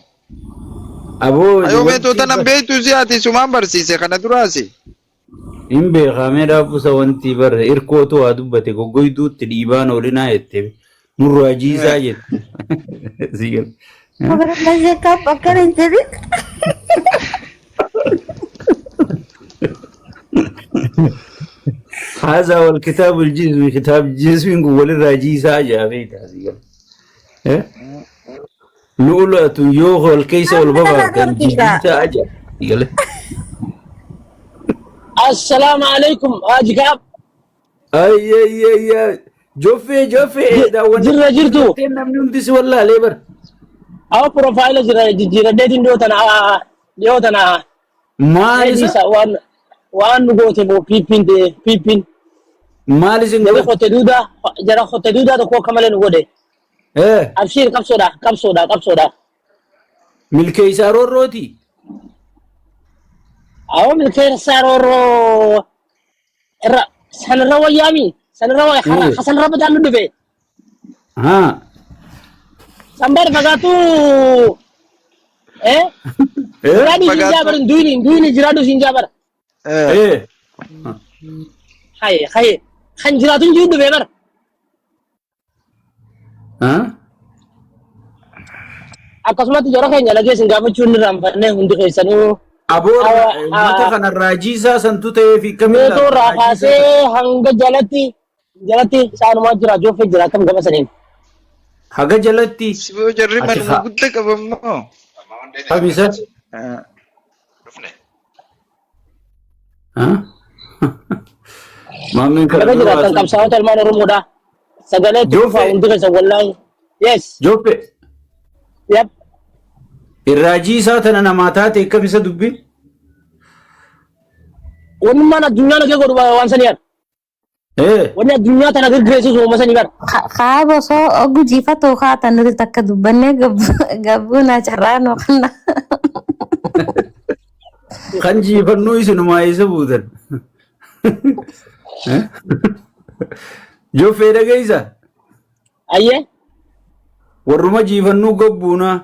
Hayoo meetoota nan beektu si ati sumaan barsiise kana duraasi. Hin beekamee dhaabbusa wanti bar irkootu waa dubbate goggoyduutti dhiibaan olinaa jette nurraa jiisaa jette. Sheekkaab akkana hin jedhin. هذا هو الكتاب الجزمي كتاب الجزمي نقول الراجيسة جابيت هذه لؤلؤة يوغو الكيس والبابا الجديدة أجا السلام عليكم أجاب أي جوفي جرتو من ديس والله ليبر أو بروفايل جرا ديتين دوتنا ما وان نقول تبو بيبين Maal isin Jadi godhe? khote duudaa tokko akka malee nu godhe. Abshiir qabsoodha. Milkeessaa roorrooti. Awwa milkeessaa roorroo irra sanarra wayyaami. Sanarra badaan nu dhufe. Sambar fagaatu jiraadu siin jaabar duuni jiraadu siin jaabar. Haye kan jiraatu hin jiru dhufe bar. Akkasumatti jara keenya lageessin gaafachuu inni raanfannee hundi keessanuu. Aboora mata kanarraa jiisaa santu ta'ee fi kamii Meetoo irraa kaasee hanga jalatti isaanumaa jira jooffee jira akkam gama saniin. haga jalatti Siboo jarri manuma guddaa qabammoo. kamisa Maameen Laga jiraatan qabsaa'ota ilmaan Oromoodha. Sagalee itti dhufaa hundi keessa wallaahi. Yes. Joppe Yep. irraa jiisaa tana namaa taate kamisa dubbiin Wanni mana addunyaa nagee godhu waan saniidha. Wanni addunyaa tana gaggeessu uumama sanii bara. Kaa bosoo oggu jiifatoo kaatan nuti takka dubbannee gabbuna carraanoo kanna. kan jiifannuu isinumaa isa buutan Joffee dhageessa Ayyee. warruma jiifannuu gobbuunaa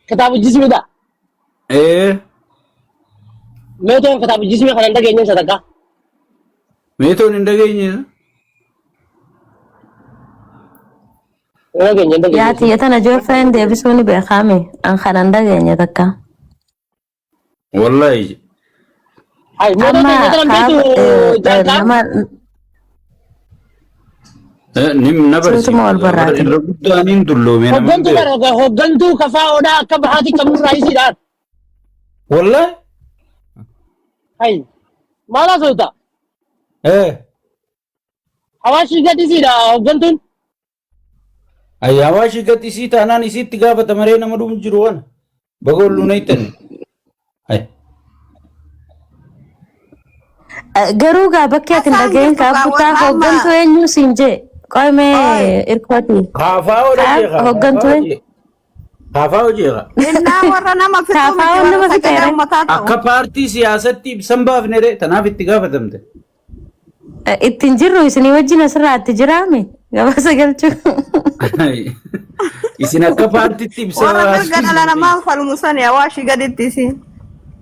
Kitaaba jismiidha. Meetoon kitaaba jismii kana hin dhageenye sadaqaa. meetoon hin dhageenye Yaati yatana jooffeen deebisuun beekame an kanan dhageenye takka. wallahi Ay meetoon meetoon beeku jalqaba. na Suutuma wal barraate. irra guddaaniin dulloome Hoggantuu kafaa odaa akka bahaati qabnurraa isiidhaan. wallahi Ay maal haasa'uta? Hawaashii gadisiidha hoggantuun. ayyaawaa shigatti isii taanaan isiitti gaafata maree nama dhumu jiru wana bagoollu na hittani Garuu gaa bakkee ati hin dhageen kaabbutaa hoggantuu eenyu siin jee qoomee irkooti. kaafaa oda Hoggantuu kaafaa hojeeqa kaafaa nama fixeere. akka paartii siyaasatti ibsan baafne re tanaaf itti gaafatamte Ittiin jirru isinii wajjin asirraatti jiraame gabaasa galchuu. isin akka paartiitti ibsa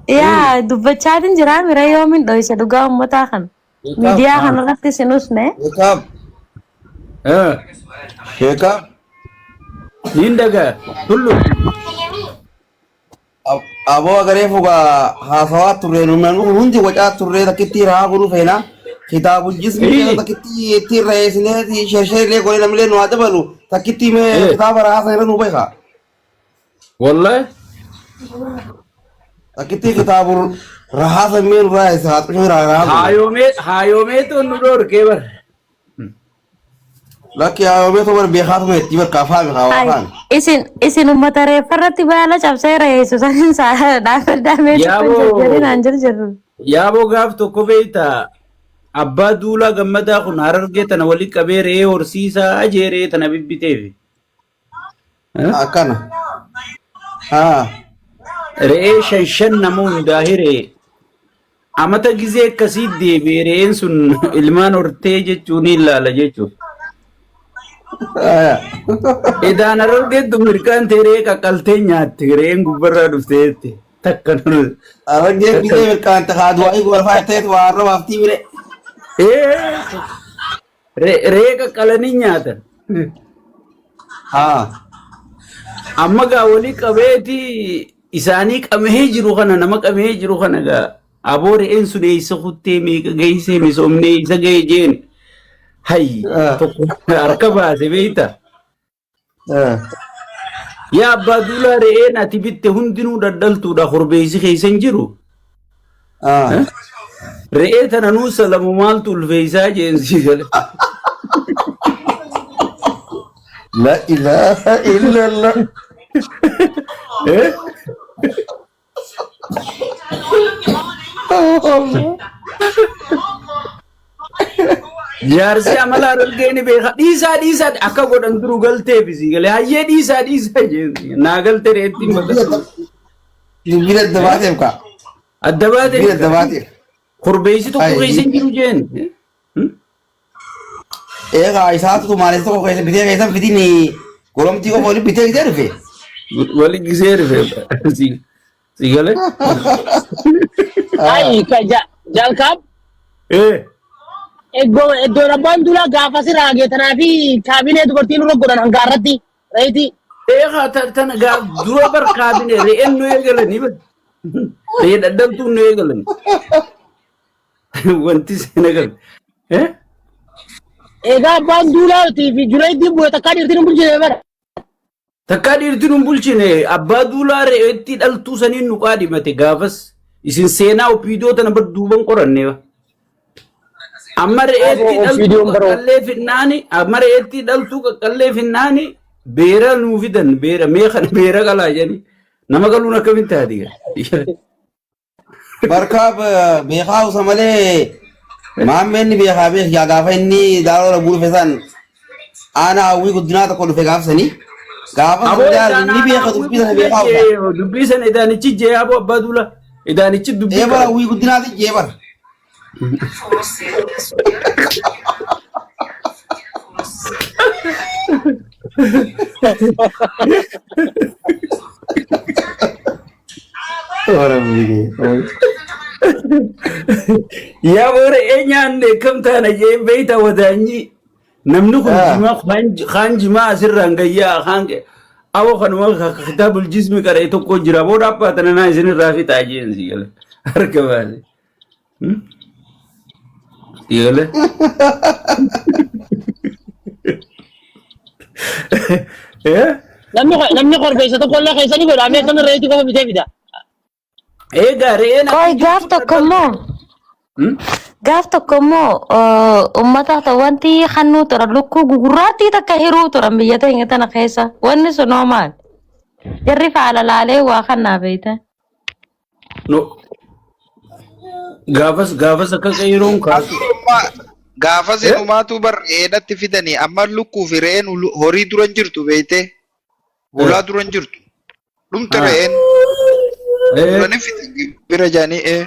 Yaa dubbachaatiin jiraame rayyoomin dho'isa dhugaa uummataa kan miidiyaa kanarratti isin usne. Sheekha niin dagaa tullu aboo agaree fugaa haasawaa turre nuumnan hundi wacaa turre takkitti raa guru feena kitaabul jismi takkitti itti reesine shersheerlee godhe namlee nu haa dabalu takkitti mee kitaaba raasan irra nu beeka wallahi takkitti kitaabul raasan mee nu raasa haxushoo raasaa hayoomee toon nu dhoorkee bar lakki hayoomee toon beekaatu meetti bar kaafaa beekaa waan Isin uummata reeffarratti baala cabsee reessu sanin dhaafaddaamee jedhinaan jirru. yaaboo gaaf tokko beeyta abbaa duulaa gammadaa kun harargee tana wali qabee re'ee horsiisaa ajeeree tana bibbiteefi akkana re'ee shan nama hundaa hiree amata gizee akkasii deebi'e re'een sun ilmaan hortee jechuun ilaala jechuun. Edaan harargeettu mirkaan re'ee qaqqaltee nyaatti re'een gubbarraa dhufteetti takka nanu. Harargee gizee mirkaan tahaa du'aa gurfaa ta'etu waan robaaf tiibire. Re'ee qaqqalanii nyaatan. Amma gaa walii qabeeti isaanii qabee jiru kana nama qabee jiru kana gaa aboo re'een sun eessa kuttee meeqa geessee misoomnee isa ga'e jeen hayyi tokko harka baase beeyta. Yaa abbaa duulaa re'een ati bitte hundinuu daddaltuudha korbeessi keessan jiru. Re'ee tana nuu salamu maaltu ulfeessaa jeensi gale. La ilaha illallah. Jaarsi amala argeeni beeka dhiisaa akka godhan duru galtee bisi galee hayyee dhiisaa jeen naa galtee reetti maqaa Bira dabaateef ka. adda baatee Bira dabaateef. kurbeessi tokko keessa hin jiru jeen Egaa isaatu maalis tokko keessa bitee keessa fidini goromtii qofa waliin bitee gisee dhufe. wali gisee dhufe si galee Ai jalqab iddoo abbaan dula gaafa sirraa geetanaa fi kaabinee dubartiin irra godhan hangaarratti reeti. eegaa tana dura bar kaabinee re'een nu eegalanii bar re'ee daddaltuu nu eegalanii wanti seen eegal Egaa abbaan duulaatii fi jureetti bu'e takkaa dhiirtiin hin bulchine bara. takkaa dhiirtiin hin bulchine abbaa duulaa re'eetti dhaltuu saniin nu qaadhimate gaafas isin seenaa opiidoo tana bar duuban qoranneeba. amma re'eetti dhaltuu qaqqallee finnaani beera nuu fidan beera meeqan beera qalaa jedhani nama galuun akkamitti taati Barkaab beekaa usa malee maammeenni beekaa yaa gaafa inni daaroo bu'uuf fesan aanaa hawwii guddinaa tokko dhufe gaafsanii gaafa ni beeka dubbii sana beekaa usa. dubbii sana idaanichi jee aboo abbaa duula idaanichi dubbii Eebara hawwii guddinaati jeebara. yaa boora eenyaanne kam taana jee beeyta wadaanyi namni kun jimaa kaan jimaa asirraan gayyaa kaan aboo kanuma kitaabul jismi qara'e tokko jira booda abbaa tana naa isinirraa fixaa jeensi gala harka baase gala Namni korbeessa tokko illee keessanii godhamee akkana reetii qofa bitee fida. eegaa re'een Koi gaaf tokko immoo uummata wanti hannuu tura lukkuu gugurraattii takka hiruu turan biyya teenya tana keessa wanni sun hoo maal? Jarri faala laalee waa kannaa beeyte. no gaafas akka qeeroon kaasu Gaafas inumaatu bar re'eedhatti fidanii amma lukkuu fi re'een horii duran jirtu beeyte bulaa duran jirtu dhumte re'een durani fidanii bira jaanii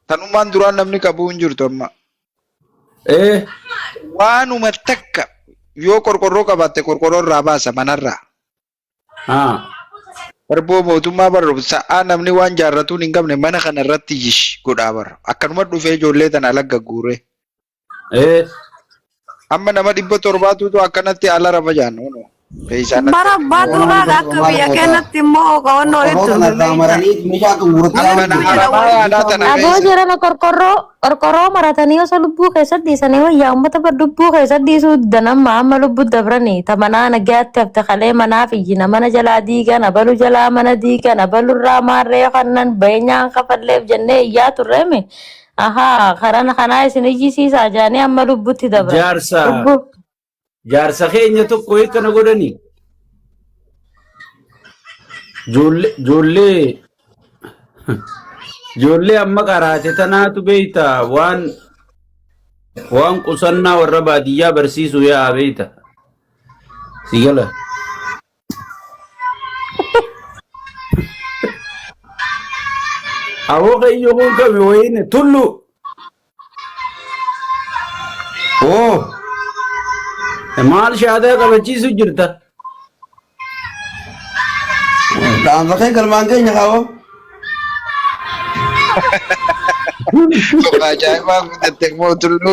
tanumaan duraan namni qabu hin jirtu amma waanuma takka yoo qorqorroo qabaatte qorqorroo irraa baasa manarraa barboo mootummaa barru sa'aa namni waan jaarratuun hin qabne mana kana irratti yish godhaa bara akkanuma dhufee ijoollee tana alagga guure amma nama 700tu akkanatti ala rafa jaanu Bara baduraa akka biyya keenyatti immoo qo'annoo hedduu Aboo jirama qorqorroo maratanii osoo lubbuu keessatti dhiisanii wayyaa uummata lubbuu keessatti dhiisuu danamma amma lubbuu dabranii tamanaa nagaatti hafte kalee manaaf iyyina mana jalaa diigan abalu jalaa mana diigan abalurraa maarree kannan beenyaan kafalleef jennee iyyaa turreemi. Ahaa kanaa isin ijjisiisaa jaanii amma lubbutti dabra. jaarsa keenya tokko eekkana godhanii ijoollee amma qaraate tanaatu beeyta waan qusannaa warra baadiyyaa barsiisu yaa beeyta sigala awoo kayyo kun kame wayine tullu maal shaadaa qabachiisu jirta Dhaansa kee galmaan keenya kaawoo. ajaa'ibaa gudatte moo tullu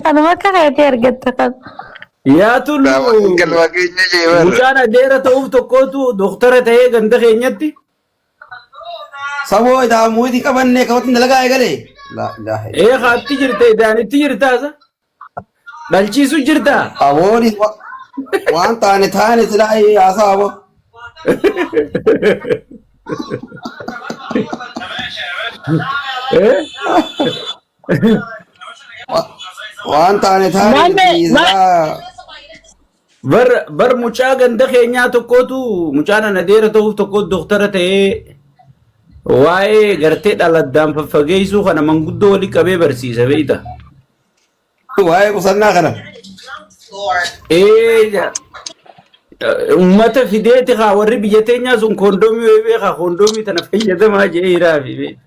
Kanuma akka keetii argatte kan. yaa tullu galmaa keenya jeebar mucaan adeera ta'uuf tokkootu doktara ta'ee ganda keenyatti Saboo idaa muutii qabannee qabatti dalagaa eegalee. haatti jirta idaanitti jirtaasa dhalchiisu jirta Abooni waan taane silaa haasaa aboo. Waan taane silaa. bar mucaa ganda keenyaa tokkootu mucaan adeera ta'uuf tokkootu doktara ta'ee waa'ee gartee dhaladdaan faffageessuu kana manguddoo walii qabee barsiisa beeyta. Waa'ee qusannaa kana. Ummata fideeti haa warri biyya teenyaa sun kondoomii wayii beekaa kondoomii tana fayyadamaa jee hiraafi beekta.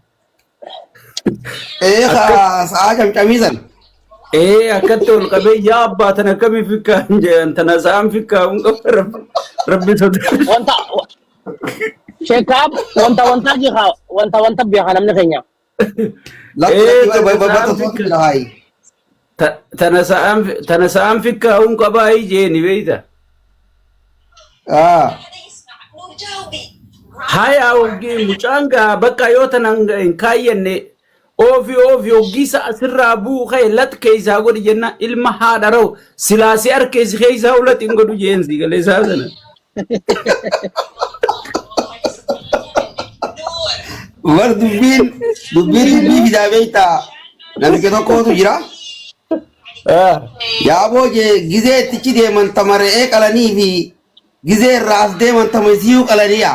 Haa sa'aa camcamiisan. Akkatti ol qabee yaa abbaa tana akkamii fikkaan jedhan tana sa'aan fikkaa'uun qaba rabbi sodaa. Shekaab wanta beekaa namni keenya. Tana sa'aan fikkaa'uun qabaa jeeni beeyta. Haya mucaan gaa bakka yoo tana hin kaayyanne oofi oggisa asirraa buu ka'e lat keessaa godhi jenna ilma haadha rawu silaasi harkeessi keessaa ulat hin godhu jeensi galee isaa sana. War dubbii fidaa beektaa namicha tokkotu jira. Yaaboo jee gizee ittichi deeman tamaree qalanii fi gizee irraa as deeman tamasiyuu qalaniya.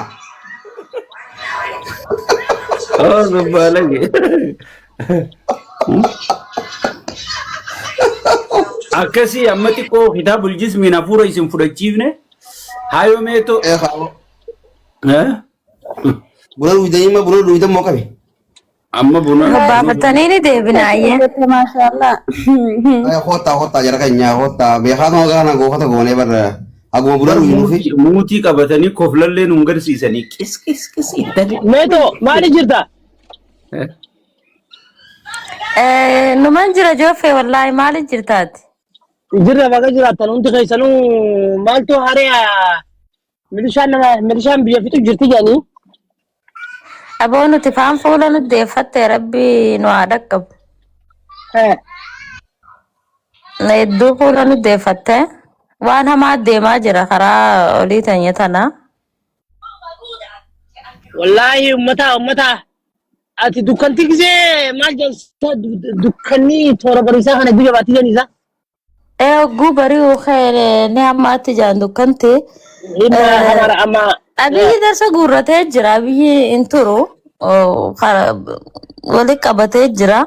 Subhanallah. Akkasii amma xiqqoo kitaabul jismiin hafuura isin fudhachiifne haayoo meetoo. Buna dhuydanii moo qabe? Amma buna. Baafatanii ni deebinaayyee. Maashaallah. Hootaa jara keenya hootaa beekaa nama gaana goofata goonee barra aguma buna dhuyduu fi. Muutii qabatanii koflallee nu garsiisanii qis. Meeto maali jirta? Numan jira jooffee wallaahi maali jirtaati? Jirra baga jiraattan hundi keessanuu maaltu haree milishaan biyya fixu jirti jedhanii? Aboo nuti faan fuula nuti deeffatte rabbi nu haa dhaqqabu. Hedduu fuula nuti deeffatte waan hamaa deemaa jira karaa olii tanya tana. Wallaahi ummata ati dukkanti gisee maal jedhasa dukkanni toora bariisaa kana biyya baatti jedhaniisa? Ogguu barii uukee ni hammaatti jaan dukkanti. Abiyyi darsa guurratee jira abiyyi hin turu wali qabatee jira.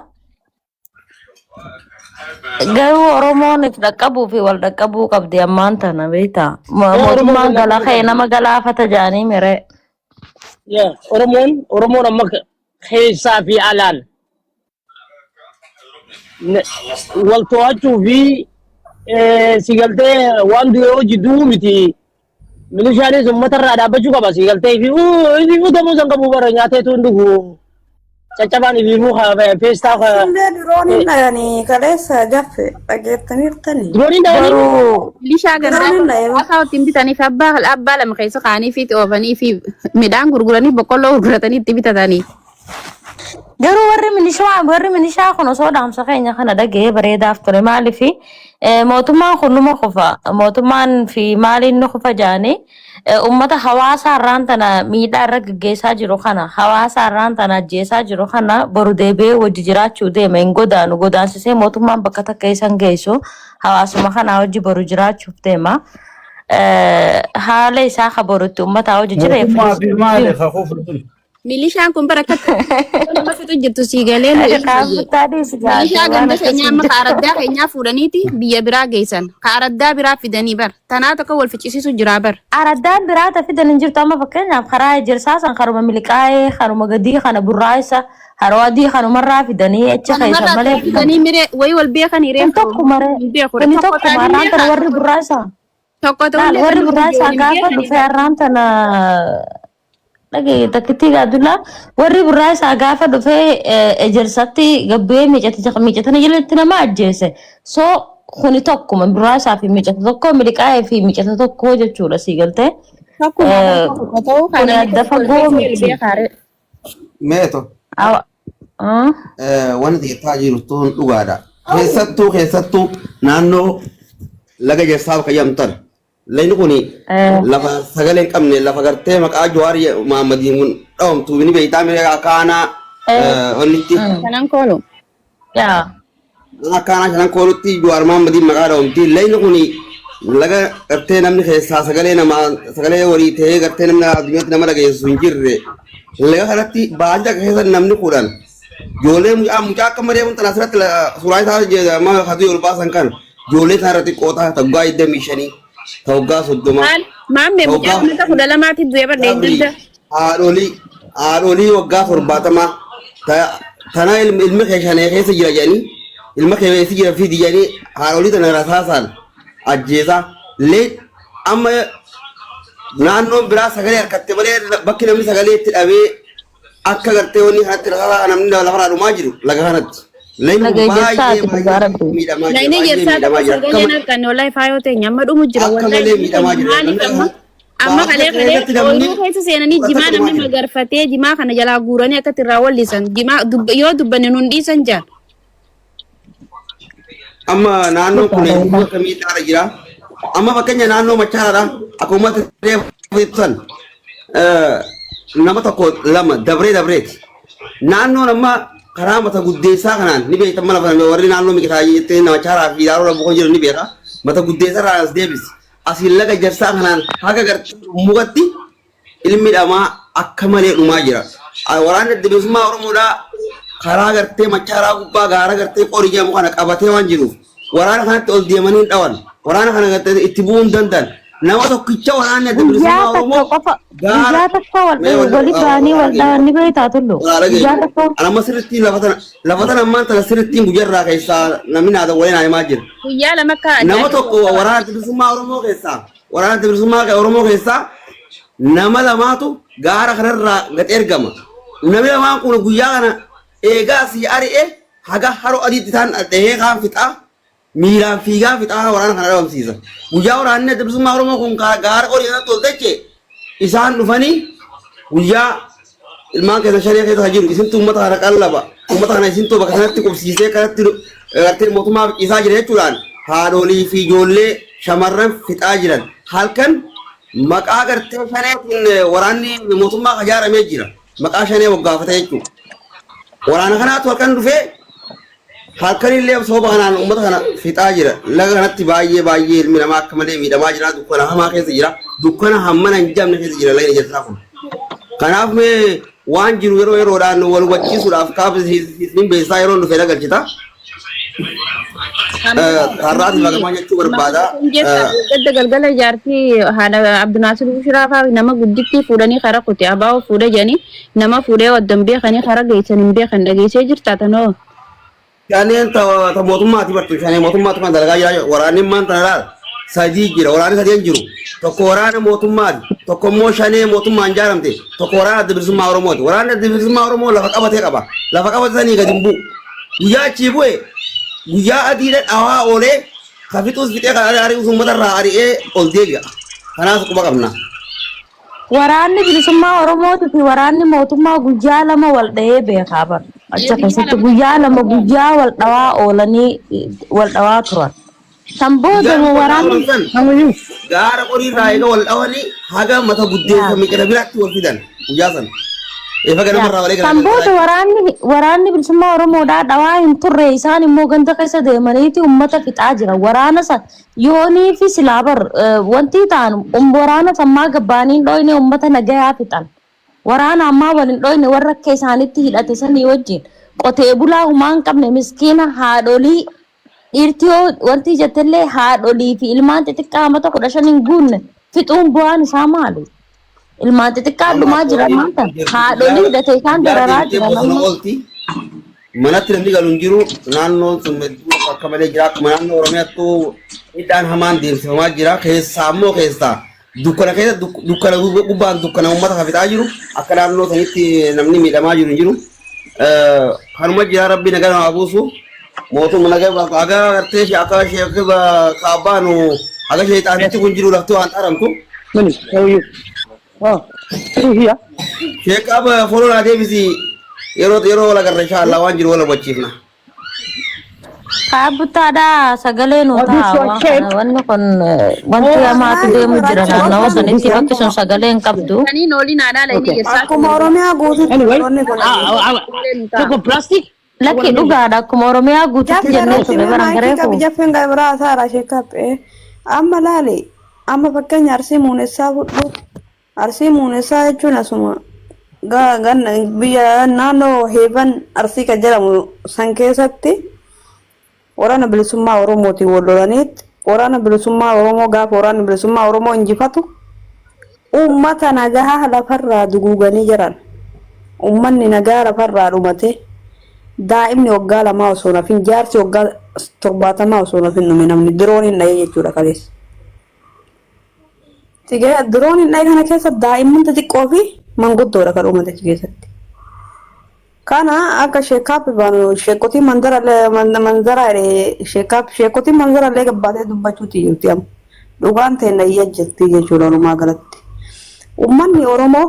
Garuu Oromoon if dhaqqabuu fi wal dhaqqabuu qabdi ammaan tana beektaa. Mootummaan galaa ka'e nama galaafata jaanii miree. Oromoon amma keessaa fi alaan wal to'achuu fi sigaltee waan duree jidduu miti. Milishaanis uummatarraa dhaabbachuu qaba sigaltee fi fuutamuu san qabu bara nyaateetu hin dhugu. Caccabaan ififuu feestaa Dirooniin dhayanii kaleessa jaffe dhageettaniirtanii. Dirooniin dhayanii? Lishaa gandaa akka ittiin bitaniif abbaa lama keessa kaanii fi oofanii fi midhaan gurguranii boqqolloo gurguratanii itti bitatanii. Garuu warri milishaa kun osoo dhaamsa keenya kana dhagee bareedaaf ture maaliif mootummaan kun numa qofa mootummaan fi maaliin nu qofa jaanii ummata hawaasa irraan tana miidhaa irra gaggeessaa jiru kana hawaasa irraan tana ajjeesaa jiru kana boru deebi'ee wajji jiraachuu deema hin godaansisee mootummaan bakka takka isan geessu hawaasuma kanaa wajji boru jiraachuuf deema. Haala isaa kaborutti ummata wajji jireef. Milishaan kun barakkata nama fitu jirtu siigalee milishaa ganda keenyaa amma kaaraddaa keenyaa fuudhaniiti biyya biraa geessan kaaraddaa biraa fidanii bar tanaa tokko wal ficcisiisu jira bar. Araddaan biraa ta fidan hin jirtu amma fakkeenyaaf karaa ejersaa karuma miliqaa'ee karuma gadii kana burraayisa haroo adii kanumarraa fidanii achi keessa malee fidanii miree wayi wal beekanii reef tokko maree inni tokko maraan tana warri burraayisa tokko ta'uu warri burraayisa gaafa dhufee har'aan tana lagi takkitti gaadula warri burraayisa gaafa dhufee ejersatti gabbee miicatanii jalatti nama ajjeese so kuni tokkuma burraayisaa fi miicata tokko miliqaa'ee fi miicata tokko jechuudha sii galtee kuni adda fagoo miti meeto wanti jettaa jirtuun dhugaadha keessattuu naannoo laga Jersaa kayyamtan lain kuni lafa sagaleen qabne lafa gartee maqaa Jawaari Muhammadiin kun dhawamtu bini beeytaa miree akaana onnitti kanan koolu yaa akaana kanan koolutti Jawaari Muhammadiin maqaa dhawamti lain kuni laga gartee namni keessaa sagalee warii ta'ee gartee namni addunyaatti nama dhageessu hin jirre laga kanatti baajata keessa namni kudhan ijoollee mucaa akka malee kun tana asirratti suuraa isaa jedhama hatu ol baasan kan ijoollee isaa irratti qootaa taggaa 25 taggaa 30 Maamme mucaa kuma kudha lamaatti du'ee badee jirta. haadholii waggaa 70 tana ilma keeshanee keessa jira jedhanii ilma keessa jira fidi jedhanii haadholii tana rasaasaan ajjeesaa lee amma naannoon biraa sagalee harkatte malee bakki namni sagalee itti dhabee akka gartee wanni kanatti lafa namni lafarraa dhumaa jiru laga kanatti. Laga Ejersaa tokko sagaleen harkanne wallahi faayoo ta'e nyamma dhumu jira wallahi. Amma kalee ooyiruu keessa seenanii jimaa namni magarfatee jimaa kana jalaa guuranii akkatti irraa wallisan jimaa yoo dubbanne nun dhiisan jaan. Amma naannoon kun akka miidhaara jira. Amma fakkeenya naannoo machaadha akkuma reeffisan nama tokko lama dabreeti. Naannoon amma karaa mata guddeessaa kanaan ni beektan mana warri naannoo miqitaa jettee nama chaaraa fi daaroo lafa jiru ni beeka. Mata guddeessaa irraa as deebisi. Asiin laga Ejersaa kanaan haga mukatti ilmi dhamaa akka malee dhumaa jira. Waraanni adda bilisummaa Oromoodhaa karaa gartee machaaraa gubbaa gaara gartee qorii jedhamu kana qabatee waan jiruuf waraana kanatti ol deemanii hin dhawan. Waraana kana gartee itti bu'uu hin danda'an. Nama tokkicha waraanni adda bilisummaa Oromoo guyyaa tokko walitti ba'anii wal dhaabanii beektaa tullu. Anamma sirrittiin lafa tana ammaan tana sirrittiin guyyaarraa keessaa namni naata waliin himaa jira. Guyyaa lama akka nama tokko waraana adda bilisummaa Oromoo keessaa nama lamaatu gaara kanarraa gad ergama. Namni lamaan kun guyyaa kana eegaa si ari'e haga haroo adiitti isaan dhahee kaan fixaa miilaan fiigaa fixaa waraana kana dhabamsiisa. Guyyaa waraanni adda bilisummaa Oromoo kun gaara qorii kanatti ol dache isaan dhufanii guyyaa ilmaan keessa shanii keessa jiru isintu uummata kana qallaba uummata kana isintu bakka sanatti qubsiisee kanatti gartee mootummaa isaa jira jechuudhaan haadholii fi ijoollee shamarran fixaa jiran halkan maqaa gartee shaneetiin waraanni mootummaa ijaaramee jira maqaa shanee waggaafata jechuudha. Waraana kanaatu halkan dhufee halkan illee sababa kanaan uummata kana fixaa jira. Laga kanatti baay'ee ilmi namaa akka malee miidhamaa jira. Dukkana hamaa keessa jira. Dukkana hammana hin jamne keessa jira lagni Ejersaa kun. Kanaaf mee waan jiru yeroodhaan wal hubachiisuudhaaf kaafisiin beeksisaa yeroo dhufee galchita. Har'aati bagamaa jechuu barbaada. Gadda galgala ijaartii haadha Abdinaasir Bushiraafaa nama guddittii fuudhanii karaa kutee abaa'oo fuudha jedhanii nama fuudhee waddan beekanii karaa geessan hin beekan dhageessee jirta tanoo. Shaneen ta mootummaati bartu shanee mootummaatu kan dalagaa jira waraanni maan tanaa sadii jira waraanni sadeen jiru tokko waraana mootummaati tokko immoo shanee mootummaan ijaaramte tokko waraana adda bilisummaa Oromooti waraanni adda bilisummaa Oromoo lafa qabatee qaba lafa qabatanii gadi hin bu'u guyyaa achii bu'e guyyaa adiidha dhawaa oolee kafixuus fixee kan ari'uus uummata irraa ari'ee ol deebi'a kanaaf quba qabna. Waraanni bilisummaa Oromooti fi waraanni mootummaa guyyaa lama wal dhahee beekaa bara. Acha keessatti guyyaa lama guyyaa wal dhawaa oolanii wal dhawaa turan. Kan booda waraanni gaara qorii irraa eega wal dhawanii haga mata guddeessa miqira biraatti wal fidan guyyaa sana. Kan booda waraanni bilisummaa Oromoodhaa dhawaa hin turre isaan immoo ganda keessa deemaniiti uummata fixaa jira. Waraana san yoonii fi silaabar wanti ta'an waraana sammaa gabbaaniin dhoyne uummata nagayaa fixan. Waraana ammaa waliin dhoyne warra akka isaanitti hidhate sanii wajjin qotee bulaa humaa hin qabne miskiina haadholii dhiirtii wanti jettellee haadholii fi ilmaan xixiqqaa mata 15 hin guunne fixuun bu'aan isaa maali? Ilmaan xixiqqaa dhumaa jiran maanta haadholii hidhate isaan dararaa jiran manatti namni galu hin jiru naannoon sun akka malee jira akkuma naannoo Oromiyaattuu hidhaan hamaan deemsifamaa jira keessaa immoo keessaa dukkana keessa dukkana gubbaan dukkana uummata hafixaa jiru akka naannoo sanitti namni miidhamaa jiru hin jiru kanuma jira rabbi nagaa nama buusu mootummaa nagaa aga gartee akka sheekii kaabaanu aga sheexaanitti kun jiru laftuu waan xaramtu. Sheekab follow na deebisi yeroo wala garra inshallah waan jiru wala bochiifna. Kaabutaadha sagalee nu ta'a wanni kun wanti hamaatu deemu jira naannoo sanitti bakki sun sagalee hin qabdu. Kaniin oliin aadaa lainii Ejersaa. Akkuma Oromiyaa guutuutti wanni kun. Tokko plastik. Lakki dhugaadha akkuma Oromiyaa guutuutti jennee ture baran garee koo. Jaffeen gabiraa saara sheekaphee amma laale amma fakkeenya Arsii Muunessaa fudhu Arsii Muunessaa jechuun asuma gan biyya naannoo heeban arsii kan jedhamu san keessatti waraana bilisummaa Oromooti wallolaniit waraana bilisummaa Oromoo gaafa waraana bilisummaa Oromoo injifatu ummata nagaa lafarraa duguuganii jiran ummanni nagaa lafarraa dhumate daa'imni waggaa 2 osoo nafin jaarsi waggaa 70 osoo nafin dhume namni dirooniin dha'ee jechuudha kaleessa. Tigaa dirooniin dha'ee kana keessa daa'imman xixiqqoo fi manguddoodha kan uumate keessatti. Kana akka sheekaap baanu sheekotii manzara sheekotii manzara illee gabbaatee dubbachuuti jirti amma dhugaan ta'e nayyaa jirti jechuudha walumaa galatti. Uummanni Oromoo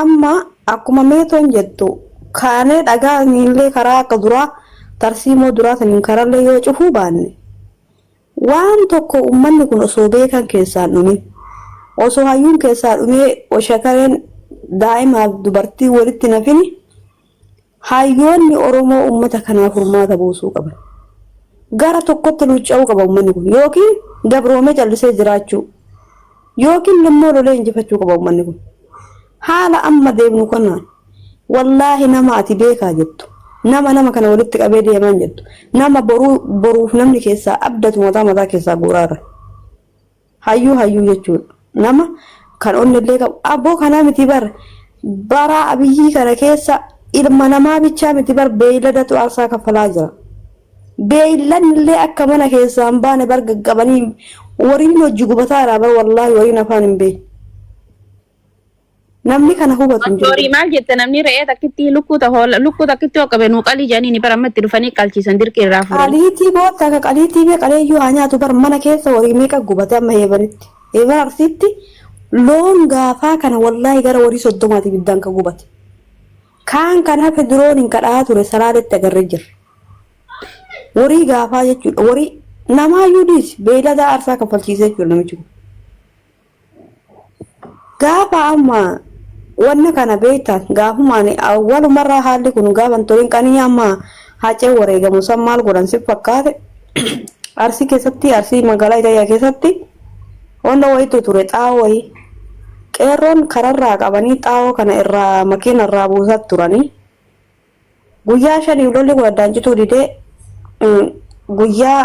amma akkuma meetoon jettu kaanee dhagaa illee karaa akka duraa tarsiimoo duraa saniin karallee yoo cufuu baanne waan tokko uummanni kun osoo beekan keessaan dhumin osoo hayyuun keessaa dhumee oshakareen daa'imaaf dubartii walitti nafini hayyoonni Oromoo uummata kanaaf furmaata buusuu qaban. Gara tokkotti luucca'uu qaba uummanni kun yookiin gabroomee callisee jiraachuu yookiin immoo lolee injifachuu qaba uummanni kun. Haala amma deemnu kanaan wallaahi nama ati beekaa jettu nama kana walitti qabee deeman jettu nama boruuf namni keessaa abdatu mataa keessaa guuraara. Hayyuu jechuudha. Nama kan onnillee qabu aboo kanaa miti bara abiyyii kana keessa ilma namaa bichaa miti beeyladatu aarsaa kaffalaa jira. Beeyladnillee akka mana keessaa hin baane gaggabanii wariin hojii gubataa irraa wallaahi wariin afaan hin beeku. Namni kana hubatu hin jiru. Horii maal jette namni re'ee takkitti lukkuu takkitti hoqqabe nuu qalii jedhanii baramatti dhufanii qalchiisan dirqii irraa fuudhan. Qaliitii bootta akka qaliitii bee qaleeyyuu haa nyaatu mana keessa horii meeqa gubate amma heebanitti. Heeban arsiitti loon gaafaa kana wallaahi gara horii 30 biddaan ka gubate. Kaan kan hafe dirooniin kadhaa ture salaaletti agarree jira. Horii gaafaa jechuudha. Horii namaayyuu dhiisi beeylada aarsaa kaffalchiisee jechuudha namichi kun. Gaafa amma wanna kana beektan gaafumaan awwalumarraa haalli kun gaafa toliin qanii amma hacee wareegamu san maal godhan si fakkaate arsii keessatti arsii magaalaa Itoophiyaa keessatti wanda wayitu ture xaa'oo wayii qeerroon kararraa qabanii xaa'oo kana irraa makiina irraa buusaa turanii guyyaa 5 lolli kun addaan cituu didee guyyaa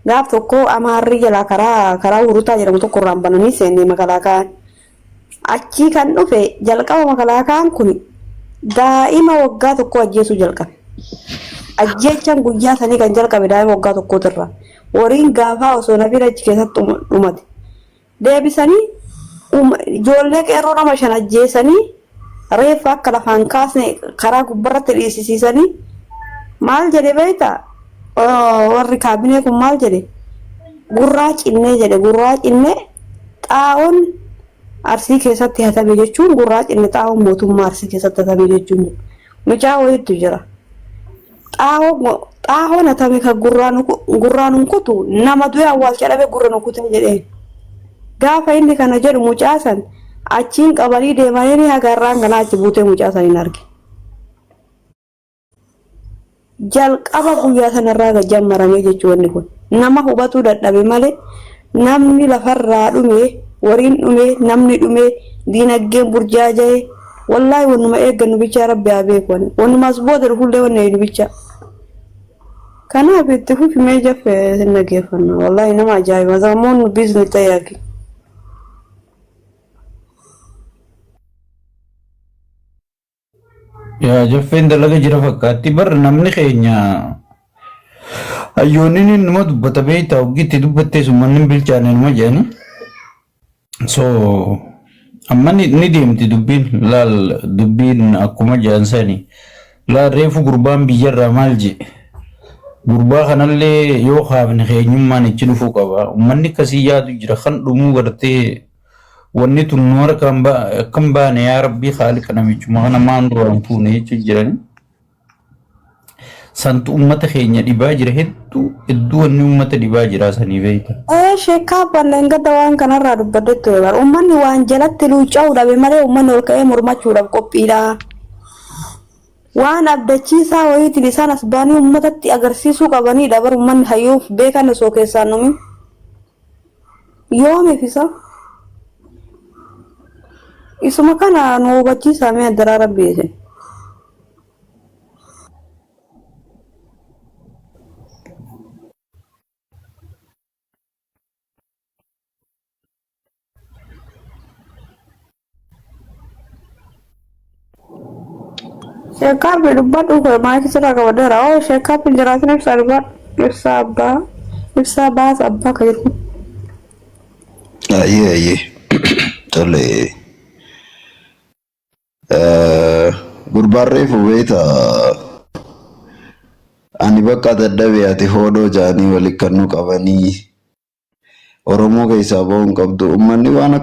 gaaf tokko amaarri jalaa karaa hurutaa jedhamu tokko irraan bananii seennee magaalaa kaan. Achi kan dhufe jalqaba makalaakaan kun daa'ima waggaa tokko ajjeesuu jalqabe. Ajjeechaan guyyaa sanii kan jalqabe daa'ima waggaa tokkootirra. Horiin gaafaa osoo nafira achi keessatti dhumate. Deebisanii ijoollee qeerroo nama 5 ajjeesanii reeffa akka lafaan kaasne karaa gubbarratti dhiisisiisanii maal jedhe beektaa? Warri kaabinee kun maal jedhe? Gurraacinnee jedhe gurraacinnee xaa'oon arsii keessatti hatame jechuun gurraacinni xaa'oon mootummaa arsii keessatti hatame jechuun mucaa wayiitu jira. Xaa'oon hatame kan gurraan kutu nama du'e awwaalcha dhabe gurra kutee jedheen. Gaafa inni kana jedhu mucaa san achiin qabanii deemanii agarraan kanaa achi buutee mucaa san hin arge. Jalqaba guyyaa sanarraa gajjammarame jechuun kun nama hubatuu dadhabe malee namni lafarraa dhume. Wariin dhume namni dhume diinagdeen burjaaja'e wallaahi wannuma eeggannu bicha rabbi haa beeku wannumaas booda dhufullee wanna eegnu bicha. Kanaaf itti fufimee jaffee sin dhageeffanna wallaahi nama ajaa'iba zammoon biizni ta'e yaki. Yaa jaffeen dalaga jira fakkaatti bar namni keenya hayyoonni nama dubbata beektaa hoggiitti dubbattee sun manni bilchaane numa jedhani. So amma ni deemti dubbiin akkuma jedhan sani laal reefu gurbaan biyyarraa maal jedhe gurbaa kanallee yoo haafne keenyummaan ichi dhufuu qaba ummanni akkasii yaadu jira kan dhumuu gartee wanni tun nu harkaan akkam baane yaa rabbii haaliqa namichuma kana maan duraan fuune jechuu jirani santu ummata keenya dhibaa jira hedduu wanni ummata dhibaa jira sanii beekta. Sheekaa balleen gadda waan kanarraa dubbaddetti bar uummanni waan jalatti luucca'uu dhabe malee uummanni ol ka'ee mormachuudhaaf qophiidha. Waan abdachiisaa wayiitiin isaan as baanii uummatatti agarsiisuu qabanidha bar uummanni hayyuuf beekan osoo keessaan numin. Yoomiif isa isuma kana nu hubachiisaa mee addaraa rabbii isin. Shekar bedubbadhu koo maayikii sirraa qabadeera. Oo shekar pinjiraatiin ibsa dubbadhu. Ibsa abbaa. Ibsa baasa abbaa kan jedhu. Ayyee. Tole. Gurbaarree fubeeta ani bakka dadhabee ati hoodoo jaanii walitti kan nu qabanii Oromoo keessaa ba'uun qabdu uummanni waan